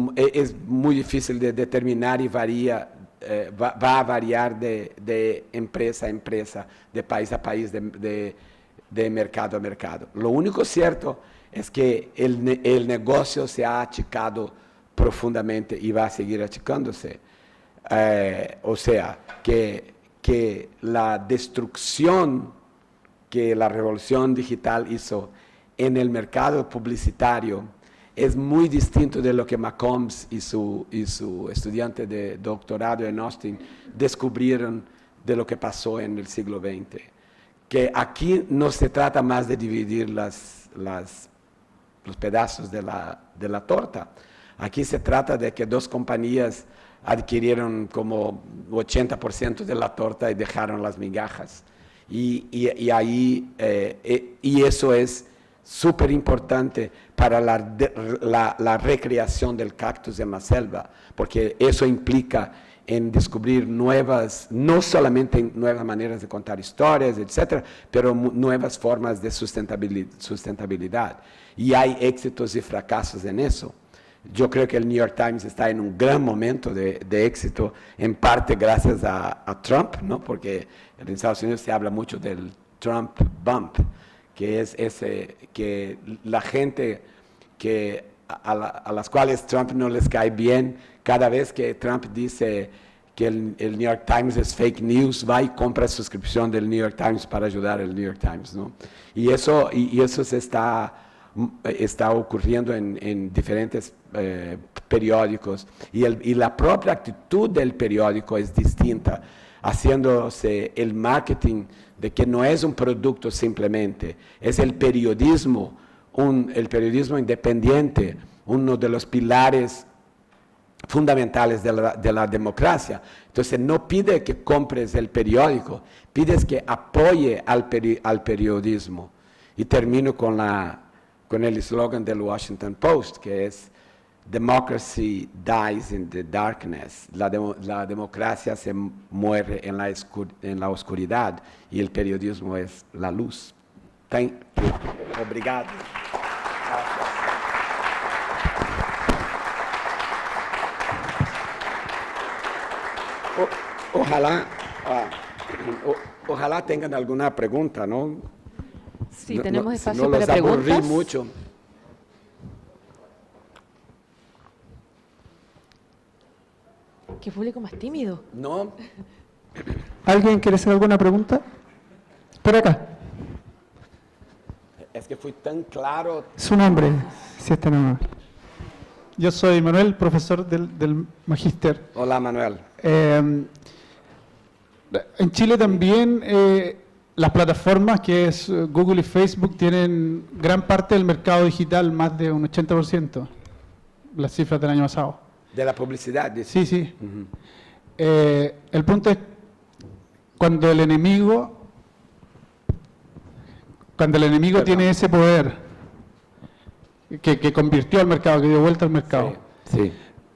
muy difícil de determinar y va a variar de empresa a empresa, de país a país, de mercado a mercado. Lo único cierto es que el negocio se ha achicado profundamente y va a seguir achicándose. O sea, que la destrucción que la revolución digital hizo en el mercado publicitario es muy distinto de lo que McCombs y su estudiante de doctorado en Austin descubrieron de lo que pasó en el siglo XX. Que aquí no se trata más de dividir los pedazos de la torta. Aquí se trata de que dos compañías adquirieron como 80% de la torta y dejaron las migajas. Y eso es súper importante para la recreación del cactus en la selva, porque eso implica en descubrir no solamente nuevas maneras de contar historias, etcétera, pero nuevas formas de sustentabilidad. Y hay éxitos y fracasos en eso. Yo creo que el New York Times está en un gran momento de éxito, en parte gracias a Trump, ¿no? Porque en Estados Unidos se habla mucho del Trump bump, que es que la gente a las cuales Trump no les cae bien, cada vez que Trump dice que el New York Times es fake news, va y compra suscripción del New York Times para ayudar al New York Times, ¿no? Y eso se está ocurriendo en diferentes periódicos y la propia actitud del periódico es distinta, haciéndose el marketing de que no es un producto simplemente, es el periodismo independiente, uno de los pilares fundamentales de la democracia. Entonces no pide que compres el periódico, pides que apoye al periodismo. Y termino con el eslogan del Washington Post, que es Democracy dies in the darkness. La democracia se muere en la oscuridad y el periodismo es la luz. Thank you. Obrigado. Ojalá tengan alguna pregunta, ¿no? Sí, tenemos espacio para preguntas. No los aburrí mucho. Qué público más tímido. No, ¿Alguien quiere hacer alguna pregunta? Por acá. es que fui tan claro. Su nombre, si está nomás. Yo soy Manuel, profesor del Magíster. Hola, Manuel. En Chile también las plataformas que es Google y Facebook tienen gran parte del mercado digital, más de un 80%, las cifras del año pasado. De la publicidad, dice. Sí, sí. El punto es cuando el enemigo tiene ese poder que convirtió al mercado, que dio vuelta al mercado. Sí, sí.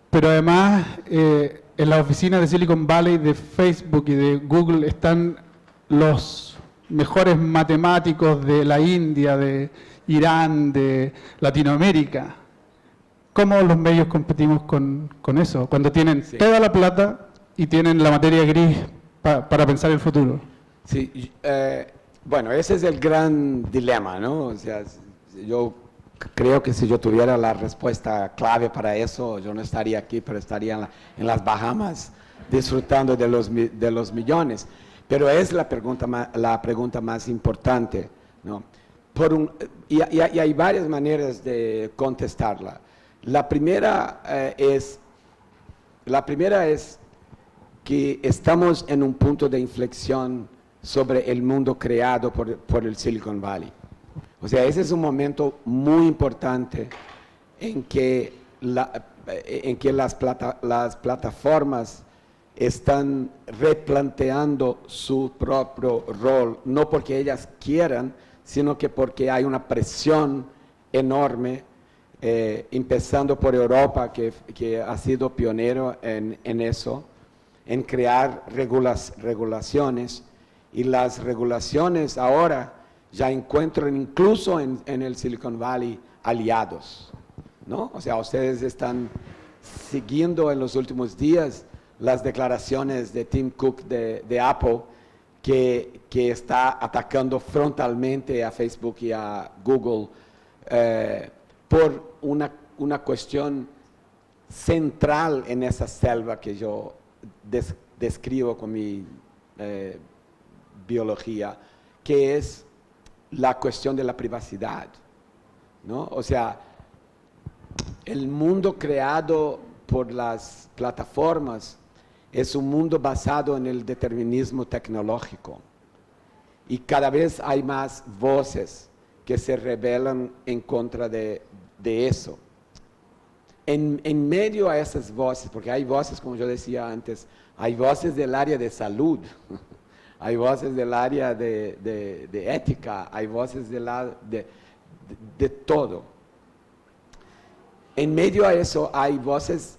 Pero además, en las oficinas de Silicon Valley, de Facebook y de Google están los mejores matemáticos de la India, de Irán, de Latinoamérica. ¿Cómo los medios competimos con eso? Cuando tienen toda la plata y tienen la materia gris para pensar el futuro. Sí, bueno, ese es el gran dilema, ¿no? O sea, yo creo que si yo tuviera la respuesta clave para eso, yo no estaría aquí, pero estaría en las Bahamas disfrutando de los millones. Pero es la pregunta más importante, ¿no? Y hay varias maneras de contestarla. La primera es que estamos en un punto de inflexión sobre el mundo creado por el Silicon Valley. O sea, ese es un momento muy importante en que las plataformas están replanteando su propio rol, no porque ellas quieran, sino que porque hay una presión enorme, empezando por Europa, que ha sido pionero en eso, en crear regulaciones, y las regulaciones ahora ya encuentran incluso en el Silicon Valley aliados, ¿no? O sea, ustedes están siguiendo en los últimos días las declaraciones de Tim Cook de Apple, que está atacando frontalmente a Facebook y a Google por una cuestión central en esa selva que yo describo con mi biología, que es la cuestión de la privacidad, ¿no? O sea, el mundo creado por las plataformas es un mundo basado en el determinismo tecnológico, y cada vez hay más voces que se rebelan en contra de eso. En medio a esas voces, porque hay voces, como yo decía antes, hay voces del área de salud, hay voces del área de ética, hay voces de todo. En medio a eso hay voces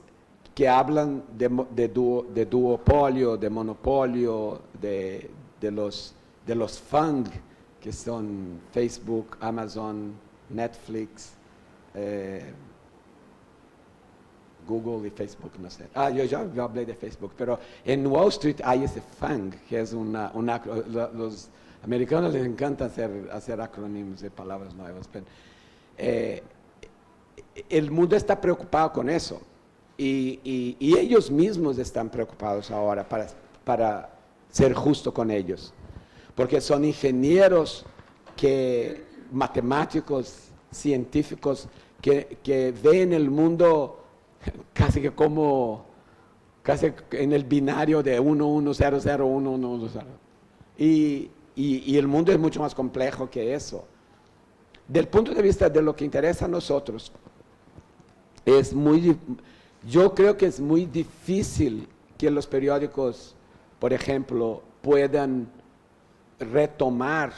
que hablan de duopolio, de monopolio, de los FANG, que son Facebook, Amazon, Netflix, Google y Facebook, no sé. Yo ya hablé de Facebook, pero en Wall Street hay ese FANG, que es los americanos les encanta hacer acrónimos de palabras nuevas, pero el mundo está preocupado con eso, y ellos mismos están preocupados ahora, para ser justo con ellos, porque son ingenieros, matemáticos, científicos, que ven el mundo casi en el binario de 1, 1, 0, 0, 1, 1, 1, 0. Y el mundo es mucho más complejo que eso. Del punto de vista de lo que interesa a nosotros, yo creo que es muy difícil que los periódicos, por ejemplo, puedan retomar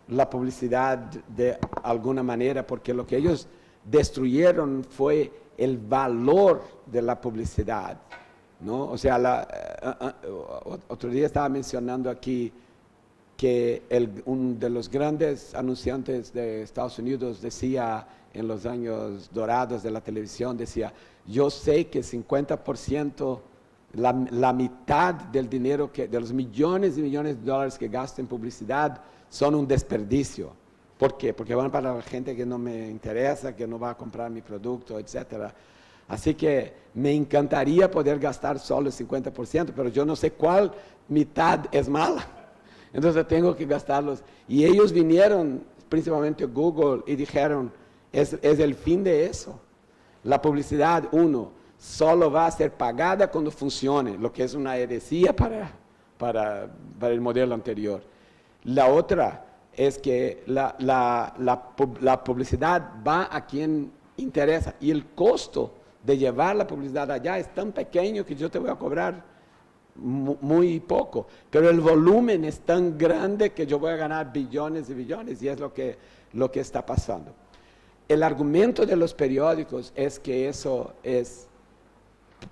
la publicidad de alguna manera, porque lo que ellos destruyeron fue el valor de la publicidad, ¿no? O sea, otro día estaba mencionando aquí que uno de los grandes anunciantes de Estados Unidos decía, en los años dorados de la televisión, decía: yo sé que 50%, la mitad del dinero, de los millones y millones de dólares que gasto en publicidad, son un desperdicio. ¿Por qué? Porque van para la gente que no me interesa, que no va a comprar mi producto, etc. Así que me encantaría poder gastar solo el 50%, pero yo no sé cuál mitad es mala. Entonces tengo que gastarlos. Y ellos vinieron, principalmente Google, y dijeron, es el fin de eso. La publicidad, solo va a ser pagada cuando funcione, lo que es una heresía para el modelo anterior. La otra es que la publicidad va a quien interesa y el costo de llevar la publicidad allá es tan pequeño que yo te voy a cobrar muy poco, pero el volumen es tan grande que yo voy a ganar billones y billones y es lo que está pasando. El argumento de los periódicos es que eso es,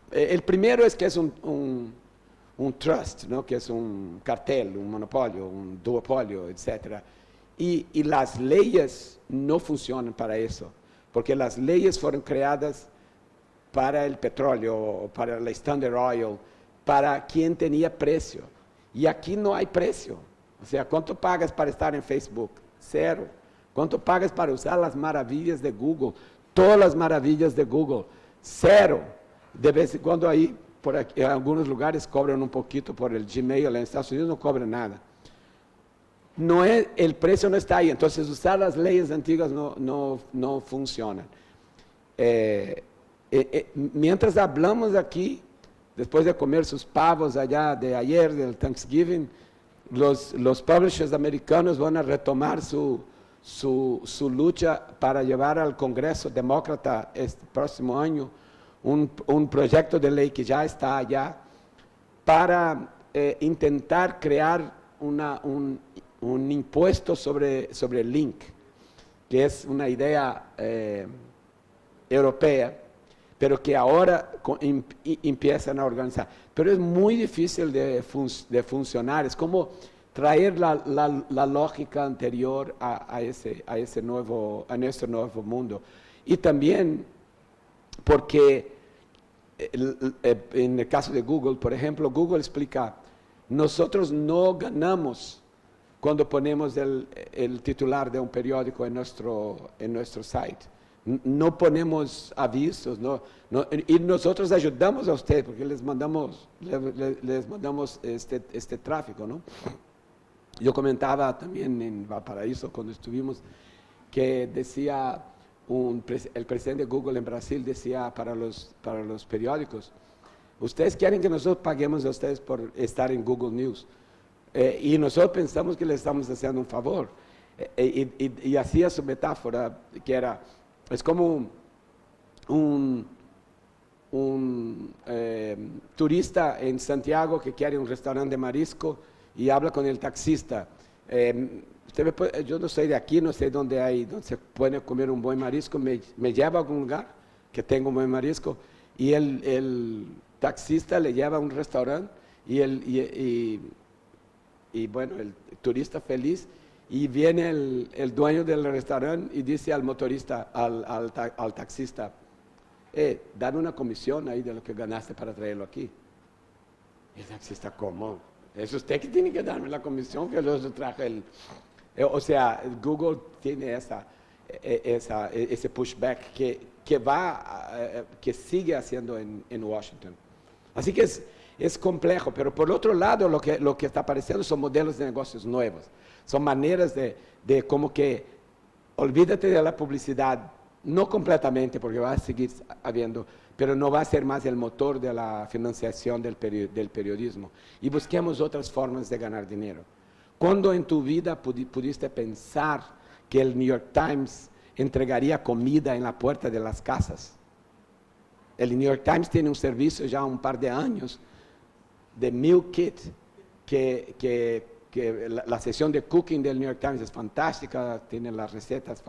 el primero es que es un trust, ¿no? Que es un cartel, un monopolio, un duopolio, etc. Y las leyes no funcionan para eso, porque las leyes fueron creadas para el petróleo, para la Standard Oil, para quien tenía precio. Y aquí no hay precio. O sea, ¿cuánto pagas para estar en Facebook? 0. ¿Cuánto pagas para usar las maravillas de Google? Todas las maravillas de Google. 0. De vez en cuando ahí, por aquí, en algunos lugares cobran un poquito por el Gmail, en Estados Unidos no cobran nada. No es, el precio no está ahí, entonces usar las leyes antiguas no funcionan. Mientras hablamos aquí, después de comer sus pavos allá de ayer, del Thanksgiving, los publishers americanos van a retomar su lucha para llevar al Congreso Demócrata este próximo año un proyecto de ley que ya está allá para intentar crear un impuesto sobre el link, que es una idea europea, pero que ahora empiezan a organizar. Pero es muy difícil de funcionar, es como traer la lógica anterior a nuestro nuevo mundo. Y también porque en el caso de Google, por ejemplo, Google explica, nosotros no ganamos cuando ponemos el titular de un periódico en nuestro site. No ponemos avisos, y nosotros ayudamos a ustedes porque les mandamos este tráfico, ¿no? Yo comentaba también en Valparaíso cuando estuvimos que decía el presidente de Google en Brasil decía para los periódicos, ustedes quieren que nosotros paguemos a ustedes por estar en Google News, y nosotros pensamos que les estamos haciendo un favor, y hacía su metáfora que era, es como un turista en Santiago que quiere un restaurante de marisco y habla con el taxista. Yo no soy de aquí, no sé donde se puede comer un buen marisco, me lleva a algún lugar que tenga un buen marisco, y el taxista le lleva a un restaurante y bueno, el turista feliz, y viene el dueño del restaurante y dice al motorista, al taxista, dan una comisión ahí de lo que ganaste para traerlo aquí. Y el taxista, ¿cómo? Es usted que tiene que darme la comisión que yo traje o sea, Google tiene ese pushback que sigue haciendo en Washington. Así que es complejo, pero por otro lado lo que está apareciendo son modelos de negocios nuevos. Son maneras de como que, olvídate de la publicidad, no completamente porque va a seguir habiendo, pero no va a ser más el motor de la financiación del periodismo. Y busquemos otras formas de ganar dinero. ¿Cuándo en tu vida pudiste pensar que el New York Times entregaría comida en la puerta de las casas? El New York Times tiene un servicio ya un par de años de Meal Kit, que la sección de cooking del New York Times es fantástica, tiene las recetas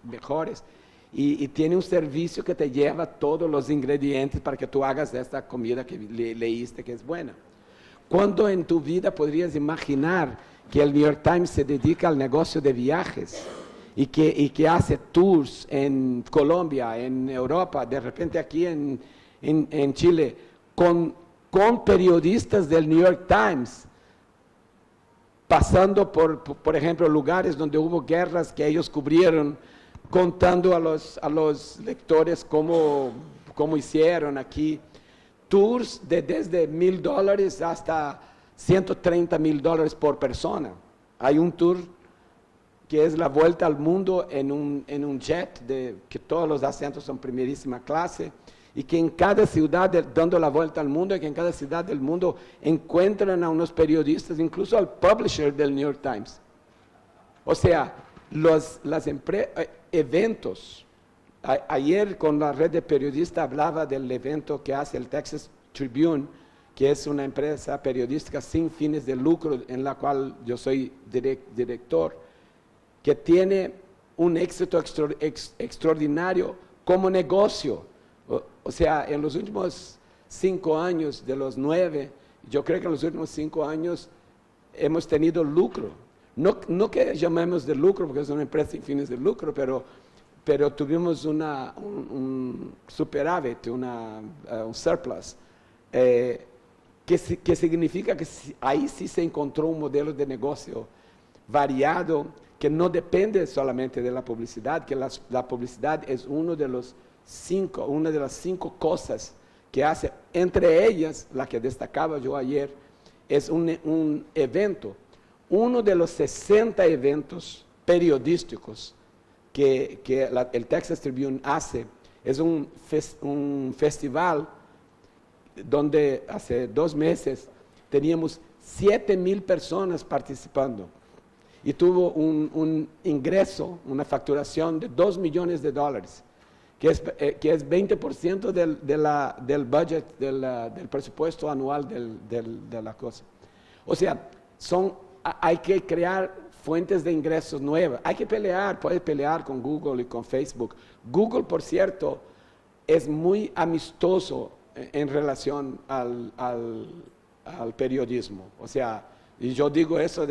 mejores, y tiene un servicio que te lleva todos los ingredientes para que tú hagas esta comida que leíste que es buena. ¿Cuándo en tu vida podrías imaginar que el New York Times se dedica al negocio de viajes y que hace tours en Colombia, en Europa, de repente aquí en Chile, con periodistas del New York Times, pasando por ejemplo, lugares donde hubo guerras que ellos cubrieron, contando a los lectores cómo como hicieron aquí, tours de desde $1,000 hasta $130,000 por persona. Hay un tour que es la vuelta al mundo en un jet, que todos los asientos son primerísima clase, y que en cada ciudad, dando la vuelta al mundo, y que en cada ciudad del mundo encuentran a unos periodistas, incluso al publisher del New York Times. O sea, eventos. Ayer con la red de periodistas hablaba del evento que hace el Texas Tribune, que es una empresa periodística sin fines de lucro, en la cual yo soy director, que tiene un éxito extraordinario como negocio. O sea, en los últimos 5 años, de los 9, yo creo que en los últimos 5 años hemos tenido lucro. No que llamemos de lucro, porque es una empresa sin fines de lucro, pero tuvimos un superávit, un surplus, que significa que ahí sí se encontró un modelo de negocio variado, que no depende solamente de la publicidad, que la publicidad es una de las 5 cosas que hace, entre ellas, la que destacaba yo ayer, es un evento, uno de los 60 eventos periodísticos que el Texas Tribune hace, es un festival donde hace 2 meses teníamos 7,000 personas participando y tuvo un ingreso, una facturación de $2 millones, que es 20% del budget, del presupuesto anual de la cosa. O sea, hay que crear fuentes de ingresos nuevas. Hay que puede pelear con Google y con Facebook. Google, por cierto, es muy amistoso en relación al periodismo. O sea, y yo digo eso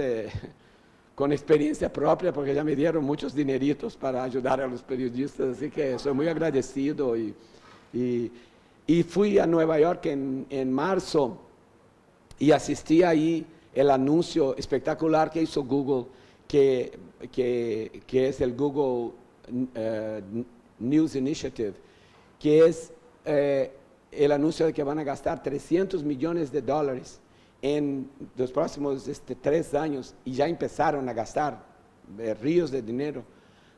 con experiencia propia, porque ya me dieron muchos dineritos para ayudar a los periodistas, así que soy muy agradecido. Y fui a Nueva York en marzo y asistí ahí el anuncio espectacular que hizo Google, que es el Google News Initiative, que es el anuncio de que van a gastar $300 millones en los próximos 3 años, y ya empezaron a gastar ríos de dinero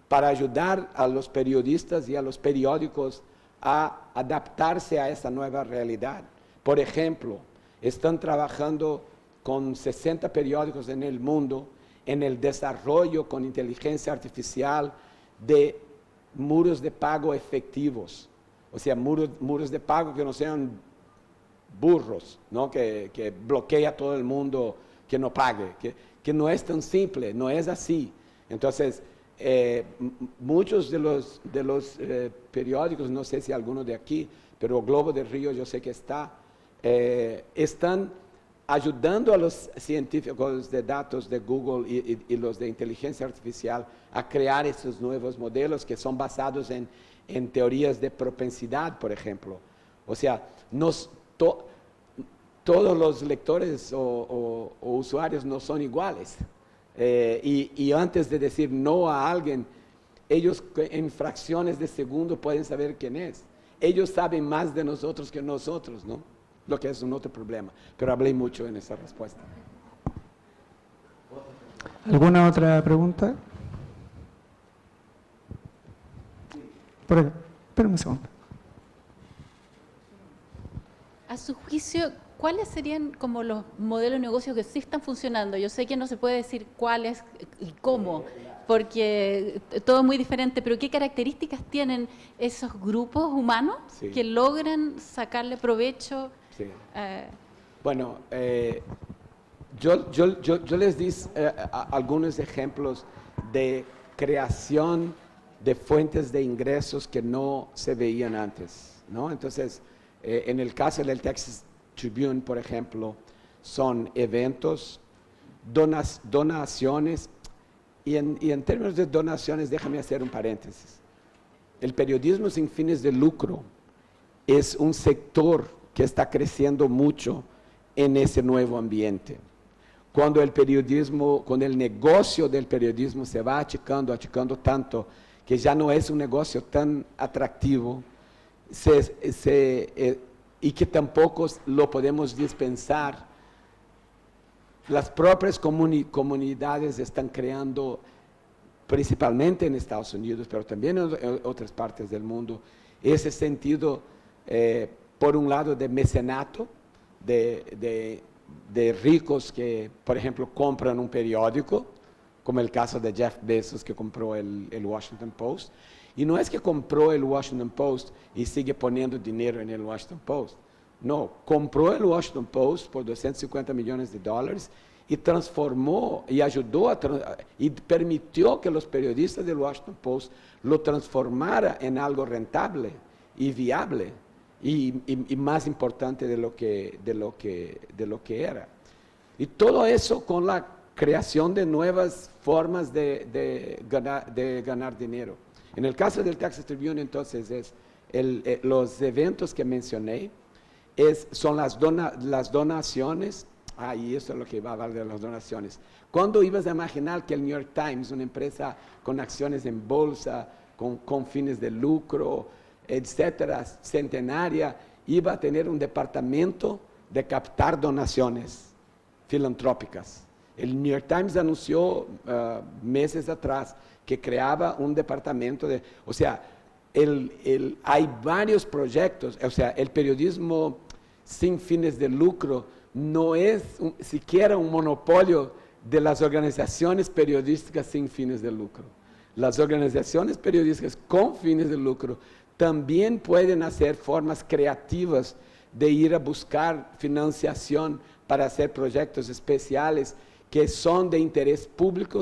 para ayudar a los periodistas y a los periódicos a adaptarse a esa nueva realidad. Por ejemplo, están trabajando con 60 periódicos en el mundo en el desarrollo con inteligencia artificial de muros de pago efectivos. O sea, muros de pago que no sean burros, ¿no? Que bloquea a todo el mundo que no pague, que no es tan simple, no es así. Entonces, muchos de los periódicos, no sé si alguno de aquí, pero Globo de Río yo sé que están ayudando a los científicos de datos de Google y los de inteligencia artificial a crear estos nuevos modelos que son basados en teorías de propensidad, por ejemplo. O sea, todos los lectores o usuarios no son iguales. Y antes de decir no a alguien, ellos en fracciones de segundo pueden saber quién es. Ellos saben más de nosotros que nosotros, ¿no? Lo que es un otro problema. Pero hablé mucho en esa respuesta. ¿Alguna otra pregunta? Por acá. Espera un segundo. A su juicio, ¿cuáles serían como los modelos de negocio que sí están funcionando? Yo sé que no se puede decir cuáles y cómo, porque todo es muy diferente, pero ¿qué características tienen esos grupos humanos que logran sacarle provecho? Sí. Bueno, yo les di algunos ejemplos de creación de fuentes de ingresos que no se veían antes, ¿no? Entonces, en el caso del Texas Tribune, por ejemplo, son eventos, donaciones, y en términos de donaciones, déjame hacer un paréntesis. El periodismo sin fines de lucro es un sector que está creciendo mucho en ese nuevo ambiente. Cuando el negocio del periodismo se va achicando tanto, que ya no es un negocio tan atractivo, y que tampoco lo podemos dispensar. Las propias comunidades están creando, principalmente en Estados Unidos, pero también en otras partes del mundo, ese sentido, por un lado, de mecenato, de ricos que, por ejemplo, compran un periódico, como el caso de Jeff Bezos, que compró el Washington Post. Y no es que compró el Washington Post y sigue poniendo dinero en el Washington Post. No, compró el Washington Post por $250 millones y transformó y ayudó y permitió que los periodistas del Washington Post lo transformara en algo rentable y viable y más importante de lo que era. Y todo eso con la creación de nuevas formas de ganar dinero. En el caso del Texas Tribune, entonces, los eventos que mencioné son las donaciones. Y eso es lo que va a hablar de las donaciones. ¿Cuándo ibas a imaginar que el New York Times, una empresa con acciones en bolsa, con fines de lucro, etcétera, centenaria, iba a tener un departamento de captar donaciones filantrópicas? El New York Times anunció meses atrás que creaba un departamento de... O sea, hay varios proyectos. O sea, el periodismo sin fines de lucro no es siquiera un monopolio de las organizaciones periodísticas sin fines de lucro. Las organizaciones periodísticas con fines de lucro también pueden hacer formas creativas de ir a buscar financiación para hacer proyectos especiales que son de interés público,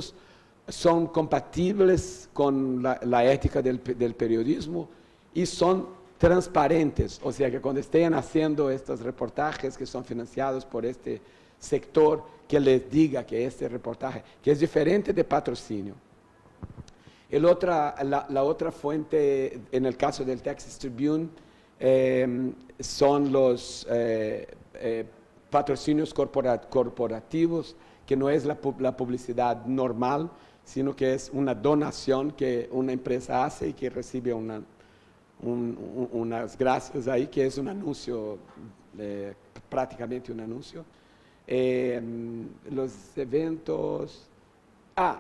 son compatibles con la ética del periodismo y son transparentes. O sea, que cuando estén haciendo estos reportajes que son financiados por este sector, que les diga que este reportaje, que es diferente de patrocinio. La otra fuente, en el caso del Texas Tribune, son los patrocinios corporativos, que no es la publicidad normal, sino que es una donación que una empresa hace y que recibe unas gracias ahí, que es un anuncio, prácticamente un anuncio. Los eventos,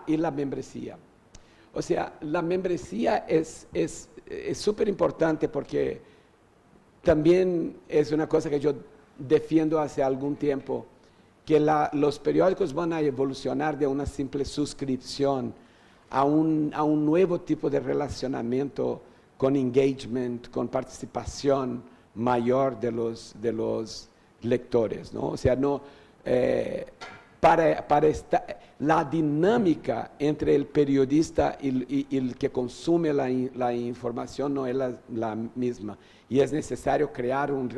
y la membresía. O sea, la membresía es súper importante porque también es una cosa que yo defiendo hace algún tiempo, que los periódicos van a evolucionar de una simple suscripción a un nuevo tipo de relacionamiento con engagement, con participación mayor de los lectores, ¿no? O sea, la dinámica entre el periodista y el que consume la información no es la misma, y es necesario crear un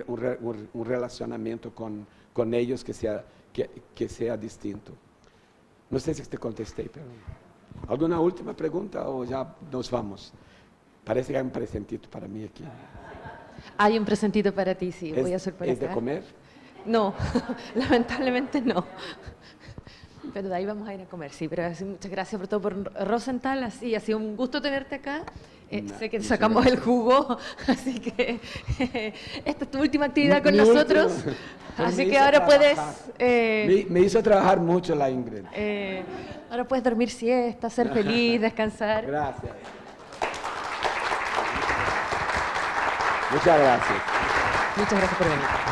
relacionamiento con ellos que sea distinto. No sé si te contesté, pero ¿alguna última pregunta o ya nos vamos? Parece que hay un presentito para mí aquí. Hay un presentito para ti, sí. Voy a hacer para ¿Es acá. de comer? No, lamentablemente no. Pero de ahí vamos a ir a comer, sí. Pero muchas gracias por todo, por Rosenthal. Así, ha sido un gusto tenerte acá. Sé que te sacamos el jugo, así que esta es tu última actividad con nosotros. Así que ahora puedes... me hizo trabajar mucho la Ingrid. Ahora puedes dormir siesta, ser feliz, descansar. Gracias. Muchas gracias. Muchas gracias por venir.